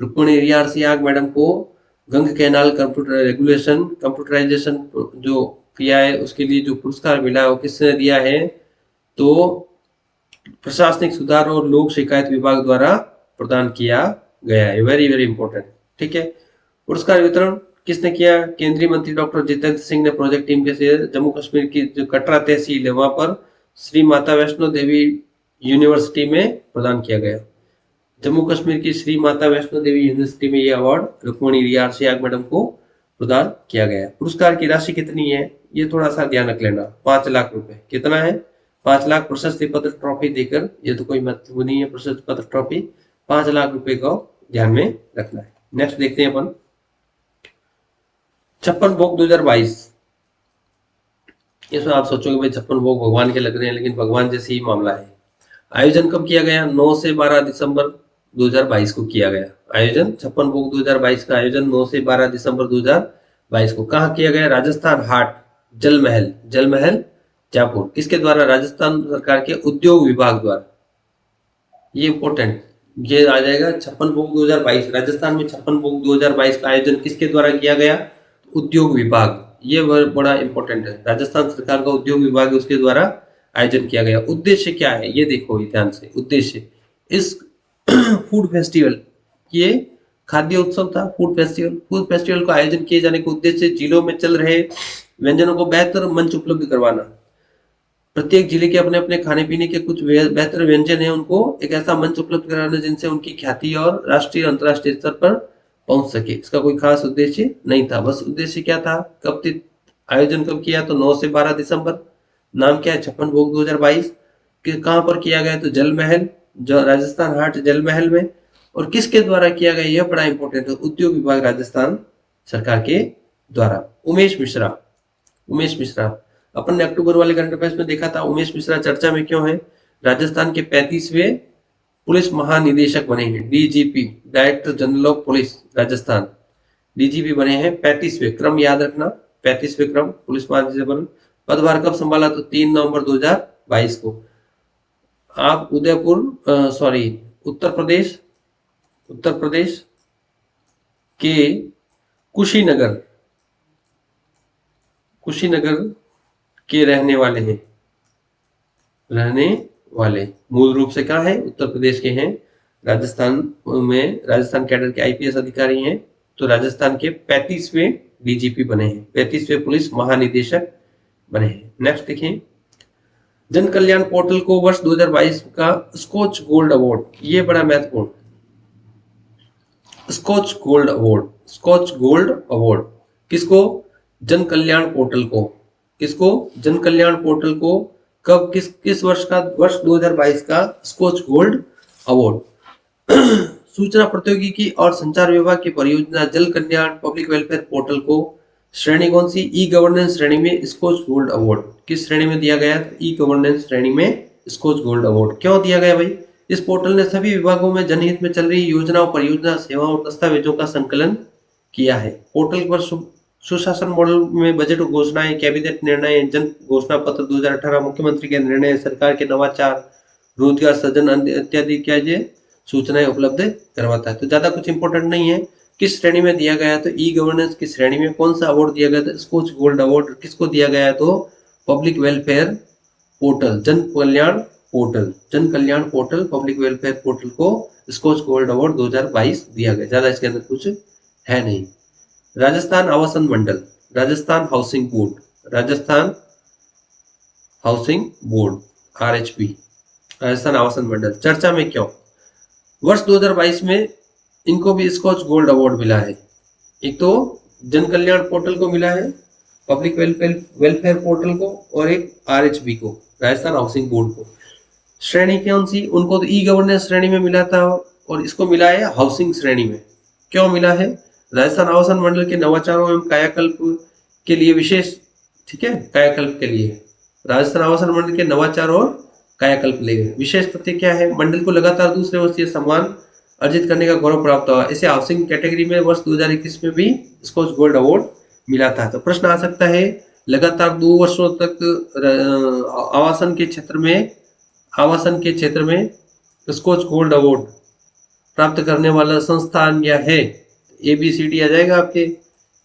A: रुक्मणी रियार सियाग मैडम को गंग कैनाल कंप्यूटर रेगुलेशन कंप्यूटराइजेशन जो किया है उसके लिए जो पुरस्कार मिला है वो किसने दिया है? तो प्रशासनिक सुधार और लोक शिकायत विभाग द्वारा प्रदान किया गया है। Very very important. ठीक है, पुरस्कार वितरण किसने किया? केंद्रीय मंत्री डॉक्टर जितेंद्र सिंह ने प्रोजेक्ट टीम के से जम्मू कश्मीर की जो कटरा तहसील है वहां पर श्री माता वैष्णो देवी यूनिवर्सिटी में प्रदान किया गया। जम्मू कश्मीर की श्री माता वैष्णो देवी यूनिवर्सिटी में यह अवार्ड रुक्मणी रियार सियाग मैडम को प्रदान किया गया। पुरस्कार की राशि कितनी है ये थोड़ा सा ध्यान रख लेना, 5 लाख रुपए। कितना है? 5 लाख प्रशस्ति पत्र ट्रॉफी देकर, ये तो कोई मतलब नहीं है, प्रशस्ति पत्र ट्रॉफी 5 लाख रुपए को ध्यान में रखना है। नेक्स्ट देखते हैं अपन 56 भोग 2022। इसमें आप सोचोगे भाई 56 भोग भगवान के लग रहे हैं, लेकिन भगवान जैसे ही मामला है। आयोजन कब किया गया? 9 से 12 दिसंबर 2022 को किया गया आयोजन। 56 भोग 2022 का आयोजन 9 से 12 दिसंबर 2022 को कहाँ किया गया? राजस्थान हाट जल महल जयपुर। किसके द्वारा? राजस्थान सरकार के उद्योग विभाग द्वारा। ये इंपॉर्टेंट, ये आ जाएगा 56 भोग 2022। राजस्थान में 56 भोग 2022 का आयोजन किसके द्वारा किया गया? उद्योग विभाग। ये बड़ा इंपॉर्टेंट है, राजस्थान सरकार का उद्योग विभाग है, उसके द्वारा आयोजन किया गया। उद्देश्य क्या है ये देखो ध्यान से। उद्देश्य इस फूड फेस्टिवल, ये खाद्य उत्सव था, फूड फेस्टिवल को आयोजन किए जाने का उद्देश्य जिलों में चल रहे व्यंजनों को बेहतर मंच उपलब्ध करवाना। प्रत्येक जिले के अपने अपने खाने पीने के कुछ बेहतर व्यंजन है, उनको एक ऐसा मंच उपलब्ध कराना जिनसे उनकी ख्याति और राष्ट्रीय अंतर्राष्ट्रीय स्तर पर पहुंच सके। इसका कोई खास उद्देश्य नहीं था, बस उद्देश्य क्या था, आयोजन कब किया, तो 9 से 12 दिसंबर। नाम क्या है, 56 भोग 2022। कहाँ पर किया गया, तो जल महल, जो राजस्थान हाट जल महल में। और किसके द्वारा किया गया, यह बड़ा इंपॉर्टेंट है, उद्योग विभाग राजस्थान सरकार के द्वारा। उमेश मिश्रा अपन ने अक्टूबर वाले करंट अफेयर्स में देखा था, उमेश मिश्रा चर्चा में क्यों है, राजस्थान के 35वें पुलिस महानिदेशक बने हैं, DGP, director general of police Rajasthan, DGP बने हैं। 35वें क्रम याद रखना, 35वें क्रम पुलिस महानिदेशक। पदभार कब संभाला, तो 3 नवंबर 2022 को। आप उत्तर प्रदेश के कुशीनगर के रहने वाले मूल रूप से कहाँ है, उत्तर प्रदेश के हैं। राजस्थान कैडर के आईपीएस अधिकारी हैं। तो राजस्थान के 35वें डीजीपी बने हैं, 35वें पुलिस महानिदेशक बने हैं। नेक्स्ट देखिए, जन कल्याण पोर्टल को वर्ष 2022 का स्कॉच गोल्ड अवार्ड, ये बड़ा महत्वपूर्ण, स्कॉच गोल्ड अवार्ड किसको, जन कल्याण पोर्टल को कब, किस वर्ष का, वर्ष 2022 का स्कॉच गोल्ड अवार्ड। सूचना प्रौद्योगिकी और संचार विभाग की परियोजना जल कल्याण पब्लिक वेलफेयर पोर्टल को श्रेणी कौन सी, ई गवर्नेंस श्रेणी में स्कॉच गोल्ड अवार्ड किस श्रेणी में दिया गया, ई गवर्नेंस श्रेणी में स्कॉच गोल्ड अवार्ड क्यों दिया गया भाई, इस पोर्टल ने सभी विभागों में जनहित में चल रही योजनाओं, परियोजना, सेवाओं और दस्तावेजों का संकलन किया है। पोर्टल पर सुशासन मॉडल में बजट घोषणाएं, कैबिनेट निर्णय, जन घोषणा पत्र 2018, मुख्यमंत्री के निर्णय, सरकार के नवाचार, रोजगार सृजन इत्यादि क्या सूचनाएं उपलब्ध करवाता है। तो ज्यादा कुछ इंपॉर्टेंट नहीं है। किस श्रेणी में दिया गया, तो ई गवर्नेंस की श्रेणी में। कौन सा अवार्ड दिया गया था, स्कॉच गोल्ड अवार्ड किसको दिया गया, तो पब्लिक वेलफेयर पोर्टल, जन कल्याण पोर्टल पब्लिक वेलफेयर पोर्टल को स्कॉच गोल्ड अवार्ड 2022 दिया गया। ज्यादा इसके अंदर कुछ है नहीं। Rajasthan Awasan Mandal, Rajasthan housing board RHB, Rajasthan Awasan Mandal चर्चा में क्यों, वर्ष 2022 में इनको भी स्कॉच गोल्ड अवार्ड मिला है। एक तो जन कल्याण पोर्टल को मिला है, पब्लिक वेलफेयर पोर्टल को, और एक आरएचबी को, राजस्थान हाउसिंग बोर्ड को। श्रेणी कौन सी, उनको तो ई गवर्नेंस श्रेणी में मिला था, और इसको मिला है हाउसिंग श्रेणी में। क्यों मिला है, राजस्थान आवासन मंडल के नवाचारों एवं कायाकल्प के लिए विशेष, ठीक है, कायाकल्प के लिए राजस्थान आवासन मंडल के नवाचार और कायाकल्प ले विशेष तथ्य क्या है, मंडल को लगातार दूसरे वर्ष ये सम्मान अर्जित करने का गौरव प्राप्त हुआ। इसे हाउसिंग कैटेगरी में वर्ष 2021 में भी स्कॉच गोल्ड अवार्ड मिला था। तो प्रश्न आ सकता है, लगातार 2 वर्षों तक आवासन के क्षेत्र में स्कॉच गोल्ड अवार्ड प्राप्त करने वाला संस्थान या है, ABCD आ जाएगा आपके,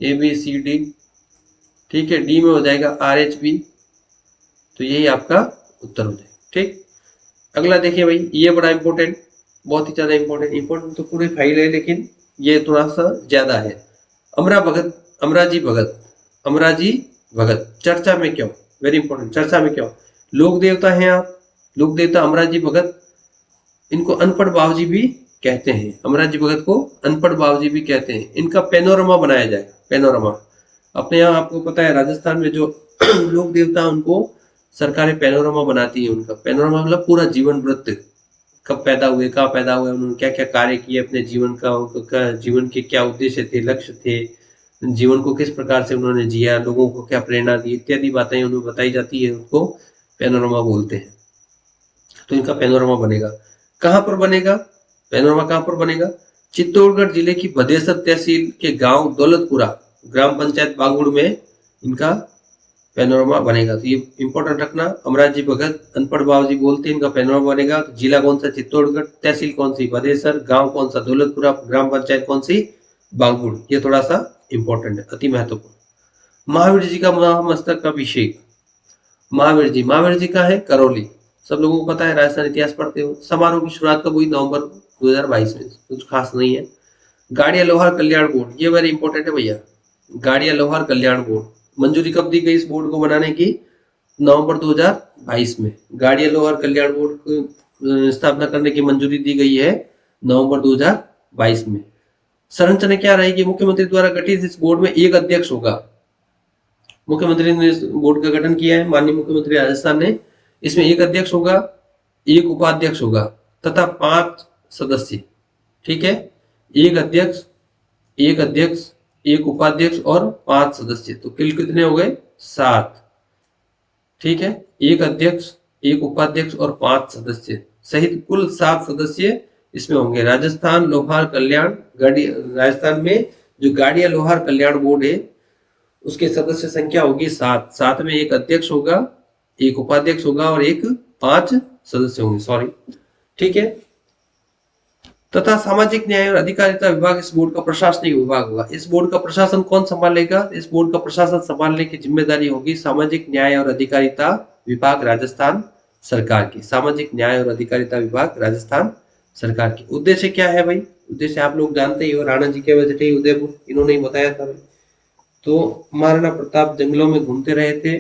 A: ABCD, ठीक है, डी में हो जाएगा RHB। तो यही आपका उत्तर हो जाएगा। ठीक, अगला देखिए भाई, ये बड़ा इंपॉर्टेंट, बहुत ही ज्यादा इंपॉर्टेंट तो पूरी फाइल है, लेकिन ये थोड़ा सा ज्यादा है। अमराजी भगत चर्चा में क्यों, वेरी इंपॉर्टेंट, चर्चा में क्यों, लोक देवता हैं आप, लोक देवता अमराजी भगत, इनको अनपढ़ बाबूजी भी कहते हैं, अमराजी भगत को अनपढ़ बाबूजी भी कहते हैं। इनका पैनोरमा बनाया जाएगा, पैनोरमा। अपने यहाँ आपको पता है राजस्थान में जो लोक देवता उनको सरकारें पैनोरमा बनाती है। उनका पैनोरमा मतलब पूरा जीवन वृत्त, कब पैदा हुए, कहाँ पैदा हुए, उन्होंने क्या क्या कार्य किए अपने जीवन का, उनका जीवन के क्या उद्देश्य थे, लक्ष्य थे, जीवन को किस प्रकार से उन्होंने जिया, लोगों को क्या प्रेरणा दी, इत्यादि बातें उन्हें बताई जाती है, उसको पैनोरमा बोलते हैं। तो इनका पैनोरमा बनेगा, कहाँ पर बनेगा, पैनोरमा कहाँ पर बनेगा, चित्तौड़गढ़ जिले की भदेसर तहसील के गांव दौलतपुरा, ग्राम पंचायत बागुड़ में इनका पैनोरमा बनेगा। तो ये इंपॉर्टेंट रखना, अमराजी भगत अनपढ़ बाबूजी बोलते हैं, इनका पैनोरमा बनेगा। तो जिला कौन सा, चित्तौड़गढ़, तहसील कौन सी, भदेसर, गांव कौन सा, दौलतपुरा, ग्राम पंचायत कौन सी, बागुड़। ये थोड़ा सा इंपॉर्टेंट है, अति महत्वपूर्ण। महावीर जी का महामस्तक अभिषेक, महावीर जी का है करौली, सब लोगों को पता है, राजस्थान इतिहास पढ़ते हो। समारोह की शुरुआत कब हुई, नवंबर 2022 में, कुछ खास नहीं है। गाड़िया लोहार कल्याण बोर्ड, ये वेरी इंपॉर्टेंट है भैया, गाड़िया लोहार कल्याण बोर्ड, मंजूरी कब दी गई इस बोर्ड को बनाने की, नवंबर 2022 में। गाड़िया लोहार कल्याण बोर्ड को स्थापना करने की मंजूरी दी गई है नवंबर 2022 में। संरचना क्या रहेगी? मुख्यमंत्री द्वारा गठित इस बोर्ड में एक अध्यक्ष होगा। मुख्यमंत्री ने इस बोर्ड का गठन किया है, माननीय मुख्यमंत्री राजस्थान ने। इसमें एक अध्यक्ष होगा, एक उपाध्यक्ष होगा तथा 5 सदस्य। ठीक है, एक अध्यक्ष, एक अध्यक्ष, एक उपाध्यक्ष और 5 सदस्य। तो कुल कितने हो गए? 7। ठीक है, एक अध्यक्ष, एक उपाध्यक्ष और 5 सदस्य सहित कुल 7 सदस्य इसमें होंगे। राजस्थान लोहार कल्याण राजस्थान में जो गाड़िया लोहार कल्याण बोर्ड है उसके सदस्य संख्या होगी 7। 7 में एक अध्यक्ष होगा, एक उपाध्यक्ष होगा और एक 5 सदस्य होंगे। सॉरी, ठीक है। तथा सामाजिक न्याय और अधिकारिता विभाग इस बोर्ड का प्रशासनिक विभाग होगा। इस बोर्ड का प्रशासन कौन संभालेगा? इस बोर्ड का प्रशासन संभालने की जिम्मेदारी होगी सामाजिक न्याय और अधिकारिता विभाग राजस्थान सरकार की। सामाजिक न्याय और अधिकारिता विभाग राजस्थान सरकार की। उद्देश्य क्या है भाई? उद्देश्य आप लोग जानते ही हो, राणा जी के वजह से उदयपुर इन्होंने ही बताया था भाई। तो महाराणा प्रताप जंगलों में घूमते रहे थे,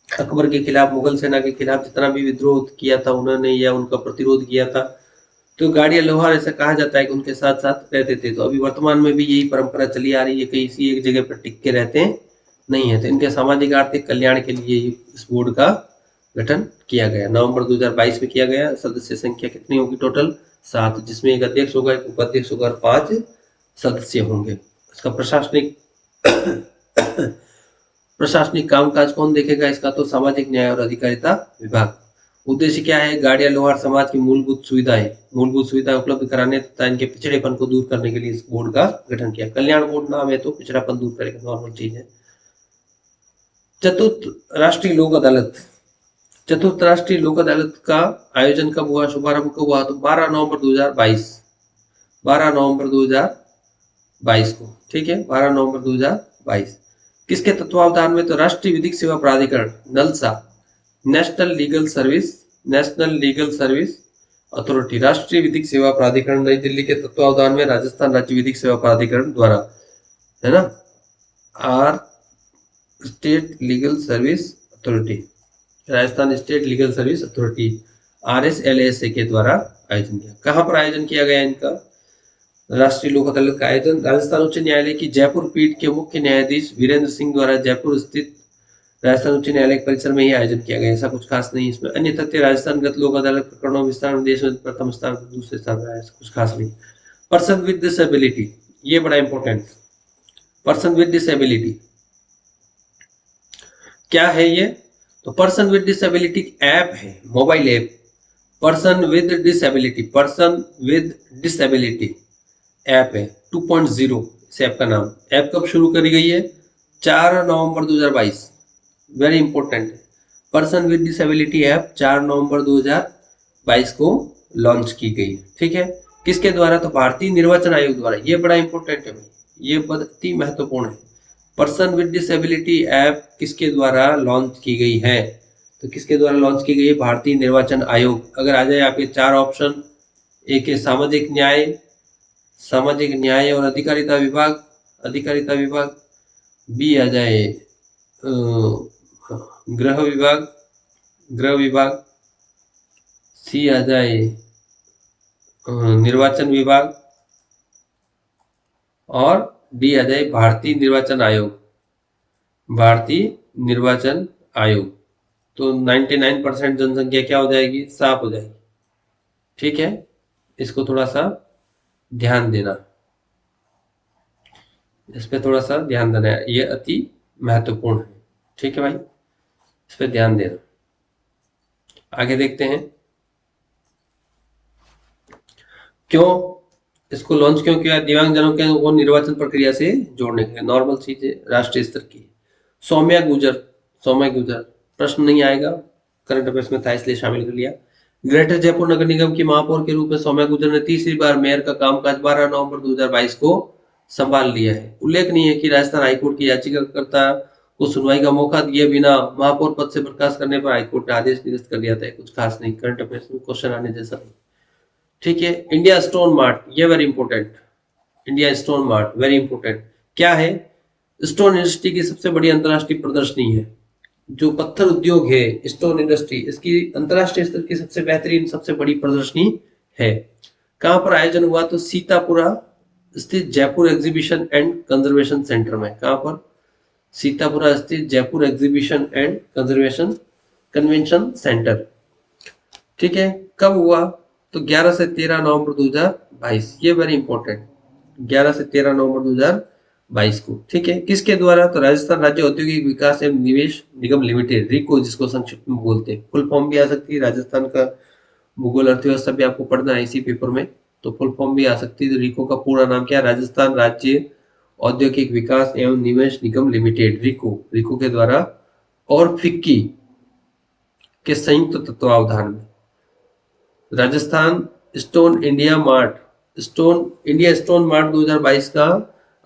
A: अकबर के खिलाफ, मुगल सेना के खिलाफ जितना भी विद्रोह किया था उन्होंने या उनका प्रतिरोध किया था, तो गाड़िया लोहार ऐसा कहा जाता है कि उनके साथ साथ रहते थे। तो अभी वर्तमान में भी यही परंपरा चली आ रही है, कहीं इसी एक जगह पर टिक के रहते हैं नहीं है। तो इनके सामाजिक आर्थिक कल्याण के लिए इस बोर्ड का गठन किया गया। नवंबर 2022 में किया गया। सदस्य संख्या कितनी होगी? टोटल 7, जिसमें एक अध्यक्ष होगा, एक उपाध्यक्ष होगा और 5 सदस्य होंगे। इसका प्रशासनिक कामकाज कौन देखेगा इसका? तो सामाजिक न्याय और अधिकारिता विभाग। उद्देश्य क्या है? गाड़िया लोहार समाज की मूलभूत सुविधाएं उपलब्ध कराने तथा इनके पिछड़ेपन को दूर करने के लिए इस बोर्ड का गठन किया। कल्याण बोर्ड नाम है तो पिछड़ापन दूर करेगा, नॉर्मल चीज है। चतुर्थ राष्ट्रीय लोक अदालत। चतुर्थ राष्ट्रीय लोक अदालत का आयोजन कब हुआ, शुभारंभ कब हुआ? तो 12 नवंबर 2022, 12 नवंबर 2022 को। ठीक है, 12 नवंबर 2022। किसके तत्वावधान में? तो राष्ट्रीय विधिक सेवा प्राधिकरण नलसा, नेशनल लीगल सर्विस अथॉरिटी, राष्ट्रीय विधिक सेवा प्राधिकरण नई दिल्ली के तत्वावधान में राजस्थान राज्य विधिक सेवा प्राधिकरण द्वारा, है ना, R state legal service authority, Rajasthan state legal service authority RSLSA के द्वारा आयोजन किया। कहां पर आयोजन किया गया इनका? राष्ट्रीय लोक अदालत का आयोजन राजस्थान उच्च न्यायालय की जयपुर पीठ के मुख्य न्यायाधीश वीरेंद्र सिंह द्वारा जयपुर स्थित राजस्थान उच्च न्यायालय परिसर में ही आयोजन किया गया। ऐसा कुछ खास नहीं इसमें। अन्य तथ्य, राजस्थानगत लोक अदालत प्रकरणों विस्तार में देश में प्रथम स्थान पर, दूसरे स्थान पर, ऐसा कुछ खास नहीं। पर्सन विद डिसेबिलिटी, ये बड़ा इंपॉर्टेंट। पर्सन विद डिसेबिलिटी क्या है ये? तो पर्सन विद डिसेबिलिटी ऐप है, mobile app. Person with disability app है 2.0 इस ऐप का नाम। ऐप कब शुरू करी गई है? 4 नवंबर 2022। वेरी इंपॉर्टेंट है। पर्सन विद डिसेबिलिटी ऐप 4 नवंबर 2022 को लॉन्च की गई। ठीक है, किसके द्वारा? तो भारतीय निर्वाचन आयोग द्वारा। ये बड़ा इंपॉर्टेंट है भाई, ये बहुत ही महत्वपूर्ण है। पर्सन विद डिसेबिलिटी ऐप किसके द्वारा लॉन्च की गई है? तो किसके द्वारा लॉन्च की गई है? भारतीय निर्वाचन आयोग। अगर आ जाए आपके 4 ऑप्शन, एक है सामाजिक न्याय और अधिकारिता विभाग, बी आ जाए गृह विभाग, सी आ जाए निर्वाचन विभाग और डी आ जाए भारतीय निर्वाचन आयोग। तो 99% जनसंख्या क्या हो जाएगी? साफ हो जाएगी। ठीक है, इसको थोड़ा सा ध्यान देना, इस पे थोड़ा सा ध्यान देना है, ये अति महत्वपूर्ण है। ठीक है भाई, इस पे ध्यान देना। आगे देखते हैं क्यों इसको लॉन्च क्यों किया? दिव्यांगजनों के निर्वाचन प्रक्रिया से जोड़ने के लिए। नॉर्मल चीज है, राष्ट्रीय स्तर की। सौम्या गुजर प्रश्न नहीं आएगा, करंट अफेयर्स में था इसलिए शामिल कर लिया। ग्रेटर जयपुर नगर निगम की महापौर के रूप में सौम्या गुजर ने तीसरी बार मेयर का कामकाज 12 नवंबर 2022 को संभाल लिया है। उल्लेखनीय है कि राजस्थान हाईकोर्ट की याचिकाकर्ता को सुनवाई का मौका दिए बिना महापौर पद से बर्खास्त करने पर हाईकोर्ट ने आदेश निरस्त कर दिया था। कुछ खास नहीं, करंट अफेयर्स में क्वेश्चन आने जैसा नहीं। ठीक है, इंडिया स्टोन मार्ट, ये very important. India stone mart very important. क्या है? स्टोन इंडस्ट्री की सबसे बड़ी अंतरराष्ट्रीय प्रदर्शनी है। जो पत्थर उद्योग है, स्टोन इंडस्ट्री, इसकी अंतरराष्ट्रीय स्तर की सबसे बेहतरीन, सबसे बड़ी प्रदर्शनी है। कहां पर आयोजन हुआ? तो सीतापुरा स्थित Jaipur exhibition and conservation centre में। कहां पर? सीतापुरा स्थित Jaipur exhibition and conservation convention centre. ठीक है। कब हुआ? तो 11 से 13 नवंबर 2022। ये वेरी इंपॉर्टेंट, 11 से 13 नवंबर 2022 को। ठीक है। किसके द्वारा? तो राजस्थान राज्य औद्योगिक विकास एवं निवेश निगम लिमिटेड, रिको, जिसको संक्षिप्त में बोलते हैं। फुल फॉर्म भी आ सकती है, राजस्थान का भूगोल अर्थव्यवस्था भी आपको पढ़ना है इसी पेपर में, तो फुल फॉर्म भी आ सकती है। तो रिको का पूरा नाम क्या है? राजस्थान राज्य औद्योगिक विकास एवं निवेश निगम लिमिटेड, रिको, रिको के द्वारा, और फिक्की के संयुक्त तत्वावधान में। Rajasthan stone India mart, stone India stone mart 2022 का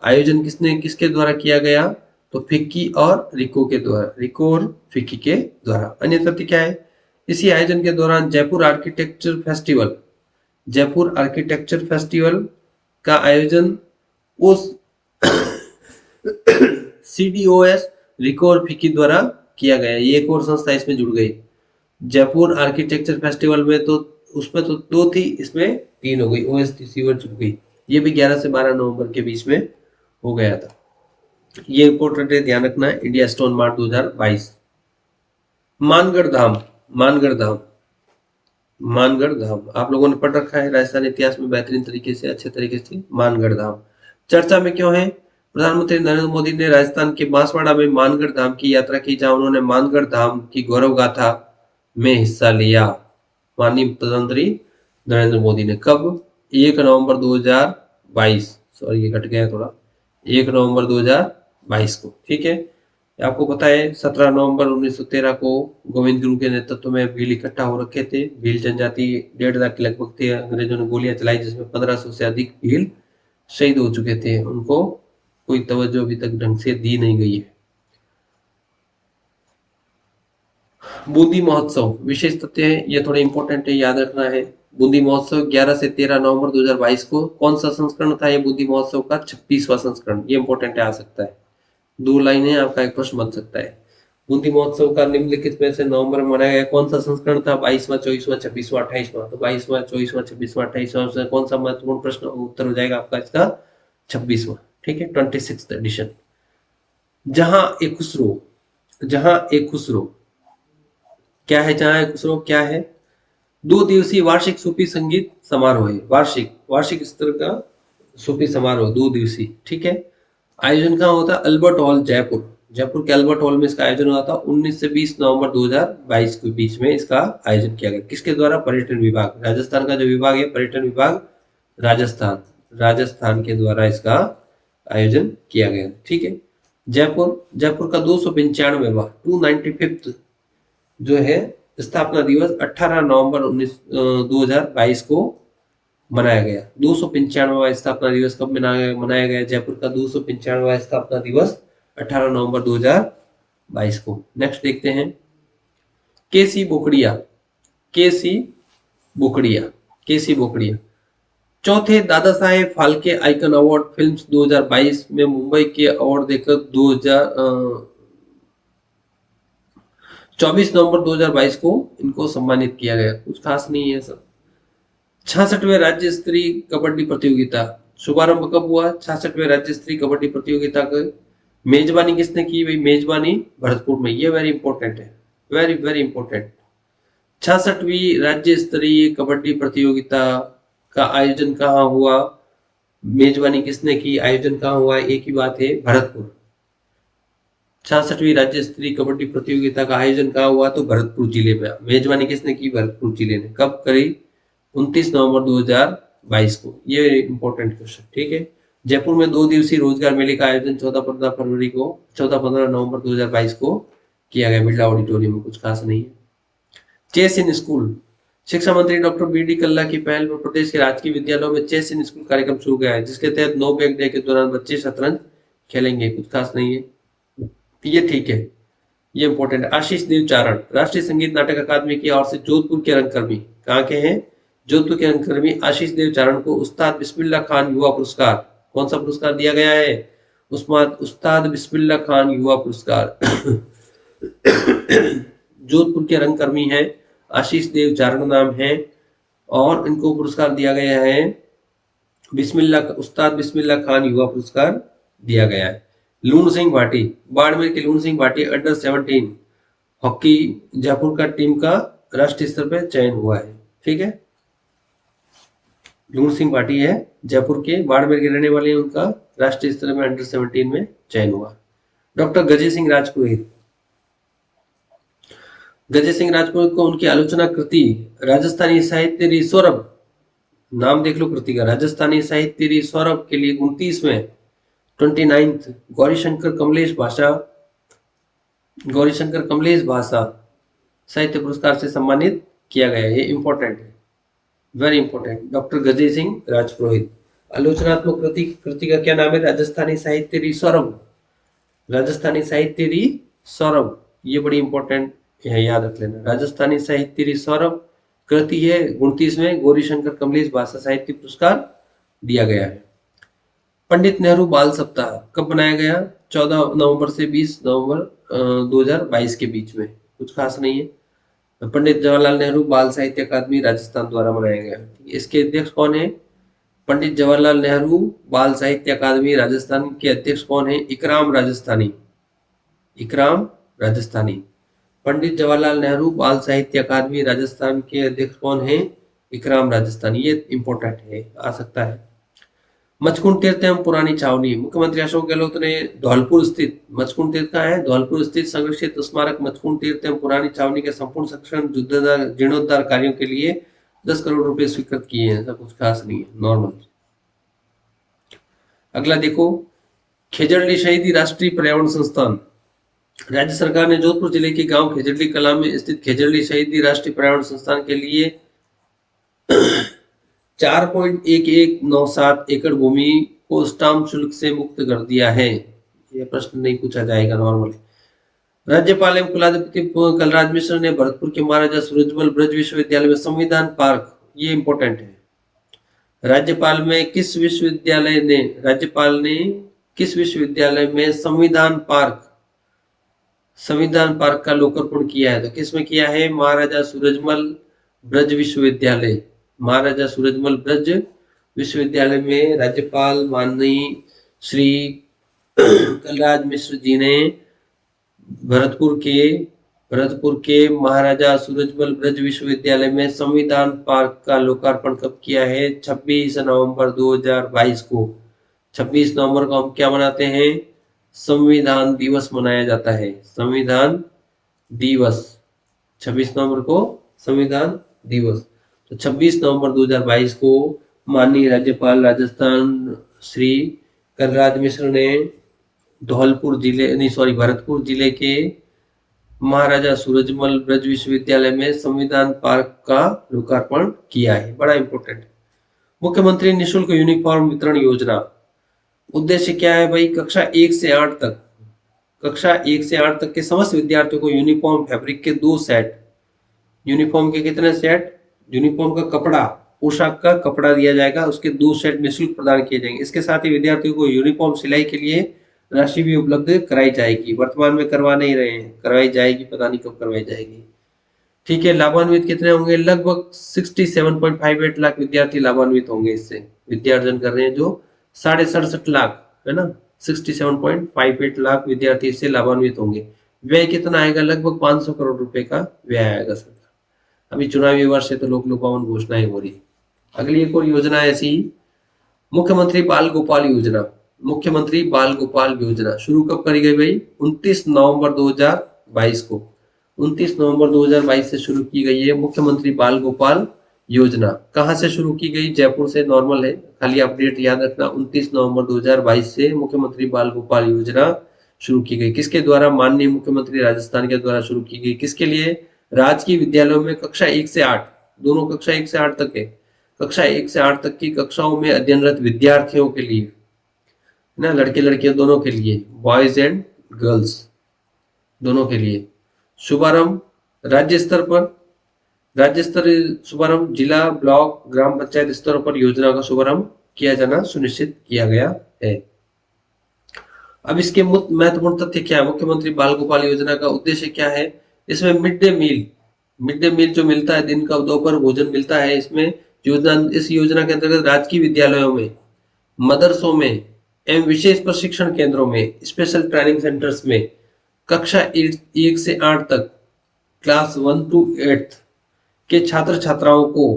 A: आयोजन किसके द्वारा किया गया? तो फिक्की और रिको के द्वारा, रिको और फिक्की के द्वारा। अन्य तथ्य क्या है? इसी आयोजन के दौरान Jaipur architecture festival, Jaipur architecture festival का आयोजन उस CDOS, रिको और फिक्की द्वारा किया गया। ये एक और संस्था इसमें जुड़ गई। जयपुर आर्किटेक्चर फेस्टिवल में तो उसमें तो 2 थी, इसमें 3 हो गई, OSTC जुड़ गई। ये भी 11 से 12 नवंबर के बीच में हो गया था। ये इंपॉर्टेंट है, ध्यान रखना है। India stone mart 2022। मानगढ़ धाम, मानगढ़ धाम, मानगढ़ धाम आप लोगों ने पढ़ रखा है राजस्थान इतिहास में बेहतरीन तरीके से, अच्छे तरीके से। मानगढ़ धाम चर्चा में क्यों है? प्रधानमंत्री नरेंद्र मोदी ने राजस्थान के बांसवाड़ा में मानगढ़ धाम की यात्रा की, जहां उन्होंने मानगढ़ धाम की गौरव गाथा में हिस्सा लिया। माननीय प्रधानमंत्री नरेंद्र मोदी ने कब? 1 नवंबर 2022, सॉरी ये कट गया थोड़ा, 1 नवंबर 2022 को। ठीक है। आपको पता है 17 नवंबर 1913 को गोविंद गुरु के नेतृत्व में भील इकट्ठा हो रखे थे। भील जनजाति 1.5 लाख के लगभग थे। अंग्रेजों ने गोलियां चलाई, जिसमें 1500 से अधिक भील शहीद हो चुके थे। उनको कोई तवज्जो अभी तक ढंग से दी नहीं गई है। बूंदी महोत्सव विशेष तथ्य है, ये थोड़ा इंपॉर्टेंट है, याद रखना है। बूंदी महोत्सव 11 से 13 नवंबर 2022 को। कौन सा संस्करण था ये बूंदी महोत्सव का? 26वां संस्करण। ये इंपॉर्टेंट है, आ सकता है। 2 लाइनें आपका एक प्रश्न बन सकता है। बूंदी महोत्सव का निम्नलिखित में से नवंबर में मनाया गया कौन सा संस्करण था? 22वां, 24वां, 26वां, 28वां। तो 22वां, 24वां, 26वां, 28वां कौन सा महत्वपूर्ण प्रश्न उत्तर हो जाएगा आपका इसका? 26वां। ठीक है, 26th एडिशन। जहां एक खुसरो, जहां एक खुसरो क्या है? जहां एक खुसरो क्या है? 2 दिवसीय वार्षिक सूफी संगीत समारोह है। वार्षिक, वार्षिक स्तर का सूफी समारोह 2 दिवसीय। ठीक है। आयोजन कहाँ होता है? Albert hall, Jaipur. जयपुर के अल्बर्ट हॉल में इसका आयोजन हुआ था। 19 से 20 नवंबर 2022 के बीच में इसका आयोजन किया गया। किसके द्वारा? पर्यटन विभाग, राजस्थान का जो विभाग है पर्यटन विभाग राजस्थान, राजस्थान के द्वारा इसका आयोजन किया गया। ठीक है। जयपुर, जयपुर का 295वां 295th जो है स्थापना दिवस 18 नवंबर 2022 को मनाया गया। 295वां स्थापना दिवस कब मनाया गया? जयपुर का 295वां स्थापना दिवस 18 नवंबर 2022 को। नेक्स्ट देखते हैं केसी बोकड़िया, केसी बोकड़िया, केसी बोकड़िया। चौथे Dada Saheb Phalke icon award films 2022 में मुंबई के अवार्ड देकर 24 नवंबर 2022 को इनको सम्मानित किया गया। कुछ खास नहीं है सब। 66वें राज्य स्तरीय कबड्डी प्रतियोगिता शुभारंभ कब हुआ? 66वें राज्य स्तरीय कबड्डी प्रतियोगिता का मेजबानी किसने की? भाई मेजबानी भरतपुर में। ये वेरी इंपॉर्टेंट है, वेरी वेरी इंपॉर्टेंट। 66वीं राज्य स्तरीय कबड्डी प्रतियोगिता का आयोजन कहाँ हुआ? मेजबानी किसने की? आयोजन कहाँ हुआ? एक ही बात है, भरतपुर। 66वीं राज्य स्तरीय कबड्डी प्रतियोगिता का आयोजन कहाँ हुआ? तो भरतपुर जिले में। मेजबानी किसने की? भरतपुर जिले ने। कब करी? 29 नवंबर 2022 को। ये इंपॉर्टेंट क्वेश्चन। ठीक है। जयपुर में 2 दिवसीय रोजगार मेले का आयोजन 14-15 फरवरी को, 14-15 नवंबर 2022 को किया गया बिरला ऑडिटोरियम में। कुछ खास नहीं है। चेस इन स्कूल, शिक्षा मंत्री डॉक्टर बी.डी. कल्ला की पहल में प्रदेश के राजकीय विद्यालयों में चेस इन स्कूल कार्यक्रम शुरू किया है, जिसके तहत नो बैग डे के दौरान बच्चे शतरंज खेलेंगे। कुछ खास नहीं है, ये ठीक है, ये इंपॉर्टेंट है। आशीष देवचारण राष्ट्रीय संगीत नाटक अकादमी की ओर से जोधपुर के रंगकर्मी, कहाँ के हैं? जोधपुर के रंगकर्मी आशीष देवचारण को उस्ताद बिस्मिल्लाह खान युवा पुरस्कार, कौन सा पुरस्कार दिया गया है? उस्ताद बिस्मिल्लाह खान युवा पुरस्कार। जोधपुर के रंगकर्मी हैं, आशीष देवचारण नाम है, और इनको पुरस्कार दिया गया है उस्ताद बिस्मिल्लाह खान युवा पुरस्कार दिया गया है। लूण सिंह भाटी, बाड़मेर के लूण सिंह भाटी अंडर 17 हॉकी जयपुर का टीम का राष्ट्रीय स्तर पर चयन हुआ है। ठीक है, लूण सिंह भाटी है जयपुर के, बाड़मेर के रहने वाले, उनका राष्ट्रीय स्तर में अंडर 17 में चयन हुआ। डॉक्टर गजे सिंह राजपुरोहित, गजे सिंह राजपुरोहित को उनकी आलोचना कृति राजस्थानी साहित्य री सौरभ, नाम देख लो कृति का, राजस्थानी साहित्य री सौरभ के लिए 29वें 29th गौरीशंकर कमलेश भाषा साहित्य पुरस्कार से सम्मानित किया गया। ये इंपॉर्टेंट है, वेरी इंपॉर्टेंट। डॉक्टर गजे सिंह राजपुरोहित। आलोचनात्मक कृति का क्या नाम है? राजस्थानी साहित्य री सौरभ, राजस्थानी साहित्य री सौरभ, ये बड़ी इंपॉर्टेंट है, याद रख लेना। राजस्थानी साहित्य री सौरभ कृति है, 29वें गौरीशंकर कमलेश भाषा साहित्य पुरस्कार दिया गया है। पंडित नेहरू बाल सप्ताह कब बनाया गया? 14 नवंबर से 20 नवंबर 2022 के बीच में, कुछ खास नहीं है। पंडित जवाहरलाल नेहरू बाल साहित्य अकादमी राजस्थान द्वारा मनाया गया। इसके अध्यक्ष कौन है? पंडित जवाहरलाल नेहरू बाल साहित्य अकादमी राजस्थान के अध्यक्ष कौन है? इकराम राजस्थानी, इकराम राजस्थानी। पंडित जवाहरलाल नेहरू बाल साहित्य अकादमी राजस्थान के अध्यक्ष कौन है? इकराम राजस्थानी। ये इंपॉर्टेंट है, आ सकता है। मचकुंड तीर्थ एवं पुरानी छावनी, मुख्यमंत्री अशोक गहलोत ने धौलपुर स्थित, मचकुंड तीर्थ कहाँ है? धौलपुर स्थित संरक्षित स्मारक मचकुंड तीर्थ एवं पुरानी छावनी के संपूर्ण संरक्षण जीर्णोद्धार कार्यों के लिए 10 करोड़ रुपए स्वीकृत किए हैं। ऐसा कुछ खास नहीं है, नॉर्मल। अगला देखो, खेजड़ली शहीदी राष्ट्रीय पर्यावरण संस्थान। राज्य सरकार ने जोधपुर जिले के गांव खेजड़ली कला में स्थित खेजड़ली शहीदी राष्ट्रीय पर्यावरण संस्थान के लिए 4.1197 एकड़ भूमि को स्टाम्प शुल्क से मुक्त कर दिया है। यह प्रश्न नहीं पूछा जाएगा, नॉर्मल। राज्यपाल एवं कुलाधिपति कलराज मिश्र ने भरतपुर के महाराजा सूरजमल ब्रज विश्वविद्यालय में संविधान पार्क, ये इंपॉर्टेंट है। राज्यपाल ने किस विश्वविद्यालय में संविधान पार्क का लोकार्पण किया है? तो किसमें किया है? महाराजा सूरजमल ब्रज विश्वविद्यालय, महाराजा सूरजमल ब्रज विश्वविद्यालय में राज्यपाल माननीय श्री कलराज मिश्र जी ने भरतपुर के महाराजा सूरजमल ब्रज विश्वविद्यालय में संविधान पार्क का लोकार्पण कब किया है? 26 नवंबर 2022 को। 26 नवंबर को हम क्या मनाते हैं? संविधान दिवस मनाया जाता है, संविधान दिवस। 26 नवंबर को संविधान दिवस। तो 26 नवंबर 2022 को माननीय राज्यपाल राजस्थान श्री कलराज मिश्र ने भरतपुर जिले के महाराजा सूरजमल ब्रज विश्वविद्यालय में संविधान पार्क का लोकार्पण किया है। बड़ा इंपॉर्टेंट। मुख्यमंत्री निःशुल्क यूनिफॉर्म वितरण योजना, उद्देश्य क्या है भाई? कक्षा 1 से 8 तक के समस्त विद्यार्थियों को यूनिफॉर्म फैब्रिक के 2 सेट, यूनिफॉर्म के कितने सेट? यूनिफॉर्म का कपड़ा, पोशाक का कपड़ा दिया जाएगा, उसके 2 सेट निःशुल्क प्रदान किए जाएंगे। इसके साथ ही विद्यार्थियों को यूनिफॉर्म सिलाई के लिए राशि भी उपलब्ध कराई जाएगी। वर्तमान में करवा नहीं रहे हैं, करवाई जाएगी, पता नहीं कब करवाई जाएगी। ठीक है, लाभान्वित कितने होंगे? लगभग 67.58 लाख विद्यार्थी लाभान्वित होंगे। इससे विद्यार्जन कर रहे हैं जो 67.5 लाख है ना, 67.58 लाख विद्यार्थी इससे लाभान्वित होंगे। व्यय कितना आएगा? लगभग 500 करोड़ रुपए का व्यय आएगा सरकार। अभी चुनावी वर्ष है तो लोक लुभावन घोषणाएं हो रही। अगली एक और योजना ऐसी, मुख्यमंत्री बाल गोपाल योजना। मुख्यमंत्री बाल गोपाल योजना शुरू कब करी गई भाई? 29 नवंबर 2022 को। 29 नवंबर 2022 से शुरू की गई है मुख्यमंत्री बाल गोपाल योजना। कहां से शुरू की गई? जयपुर से, नॉर्मल है, खाली अपडेट याद रखना। 29 नवंबर 2022 से मुख्यमंत्री बाल गोपाल योजना शुरू की गई। किसके द्वारा? माननीय मुख्यमंत्री राजस्थान के द्वारा शुरू की गई। किसके लिए? राजकीय विद्यालयों में कक्षा 1 से 8, दोनों कक्षा 1 से 8 तक है, कक्षा 1 से 8 तक की कक्षाओं में अध्ययनरत विद्यार्थियों के लिए ना, लड़के लड़कियां दोनों के लिए, बॉयज एंड गर्ल्स दोनों के लिए। शुभारंभ राज्य स्तर शुभारंभ जिला, ब्लॉक, ग्राम पंचायत स्तरों पर योजना का शुभारंभ किया जाना सुनिश्चित किया गया है। अब इसके महत्वपूर्ण तथ्य क्या है? मुख्यमंत्री बाल गोपाल योजना का उद्देश्य क्या है? इसमें मिड डे मील जो मिलता है, दिन का दोपहर भोजन मिलता है, इसमें इस योजना के अंतर्गत राजकीय विद्यालयों में, मदरसों में एवं विशेष प्रशिक्षण केंद्रों में, स्पेशल ट्रेनिंग सेंटर्स में कक्षा 1 से 8 तक, क्लास 1 to 8 के छात्र छात्राओं को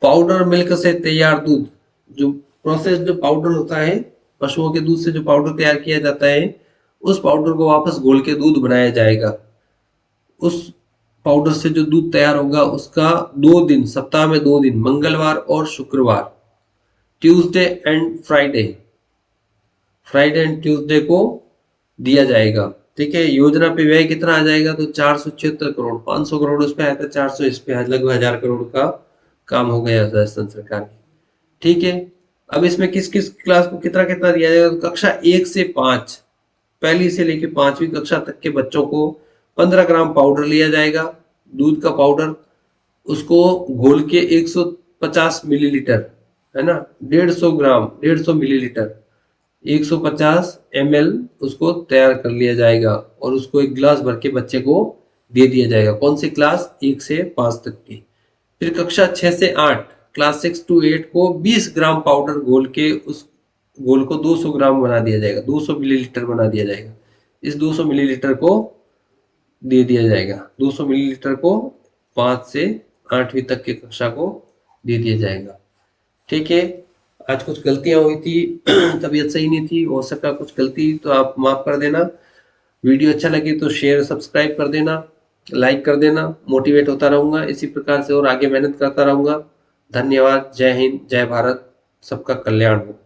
A: पाउडर मिल्क से तैयार दूध, जो प्रोसेस्ड पाउडर होता है, पशुओं के दूध से जो पाउडर तैयार किया जाता है, उस पाउडर को वापस घोल के दूध बनाया जाएगा। उस पाउडर से जो दूध तैयार होगा उसका 2 दिन, सप्ताह में 2 दिन, मंगलवार और शुक्रवार, Tuesday and Friday, Friday and Tuesday को दिया जाएगा। ठीक है, योजना पे व्यय कितना आ जाएगा? तो 476 करोड़, 500 करोड़ उस पे आया था, 400 इस पे, लगभग 1000 करोड़ का काम हो गया राजस्थान सरकार की। ठीक है, अब इसमें किस किस क्लास को कितना कितना दिया जाएगा? तो कक्षा 1 से 5, पहली से लेकर 5वीं कक्षा तक के बच्चों को 15 ग्राम पाउडर लिया जाएगा, दूध का पाउडर, उसको घोल के 150 मिलीलीटर, है ना, 150 ग्राम, 150 मिलीलीटर, 150 ml उसको तैयार कर लिया जाएगा और उसको एक गिलास भर के बच्चे को दे दिया जाएगा। कौन सी क्लास? 1 से 5 तक की। फिर कक्षा 6 से 8, क्लास 6 to 8 को 20 ग्राम पाउडर घोल के उस घोल को 200 ग्राम बना दिया जाएगा, 200 मिलीलीटर बना दिया जाएगा। इस 200 मिलीलीटर को दे दिया जाएगा, 200 मिलीलीटर को 5 से 8वीं तक की कक्षा को दे दिया जाएगा। ठीक है, आज कुछ गलतियां हुई थी, तबीयत सही नहीं थी, हो सका कुछ गलती तो आप माफ कर देना। वीडियो अच्छा लगे तो शेयर सब्सक्राइब कर देना, लाइक कर देना, मोटिवेट होता रहूंगा इसी प्रकार से और आगे मेहनत करता रहूंगा। धन्यवाद। जय हिंद, जय भारत, सबका कल्याण हो।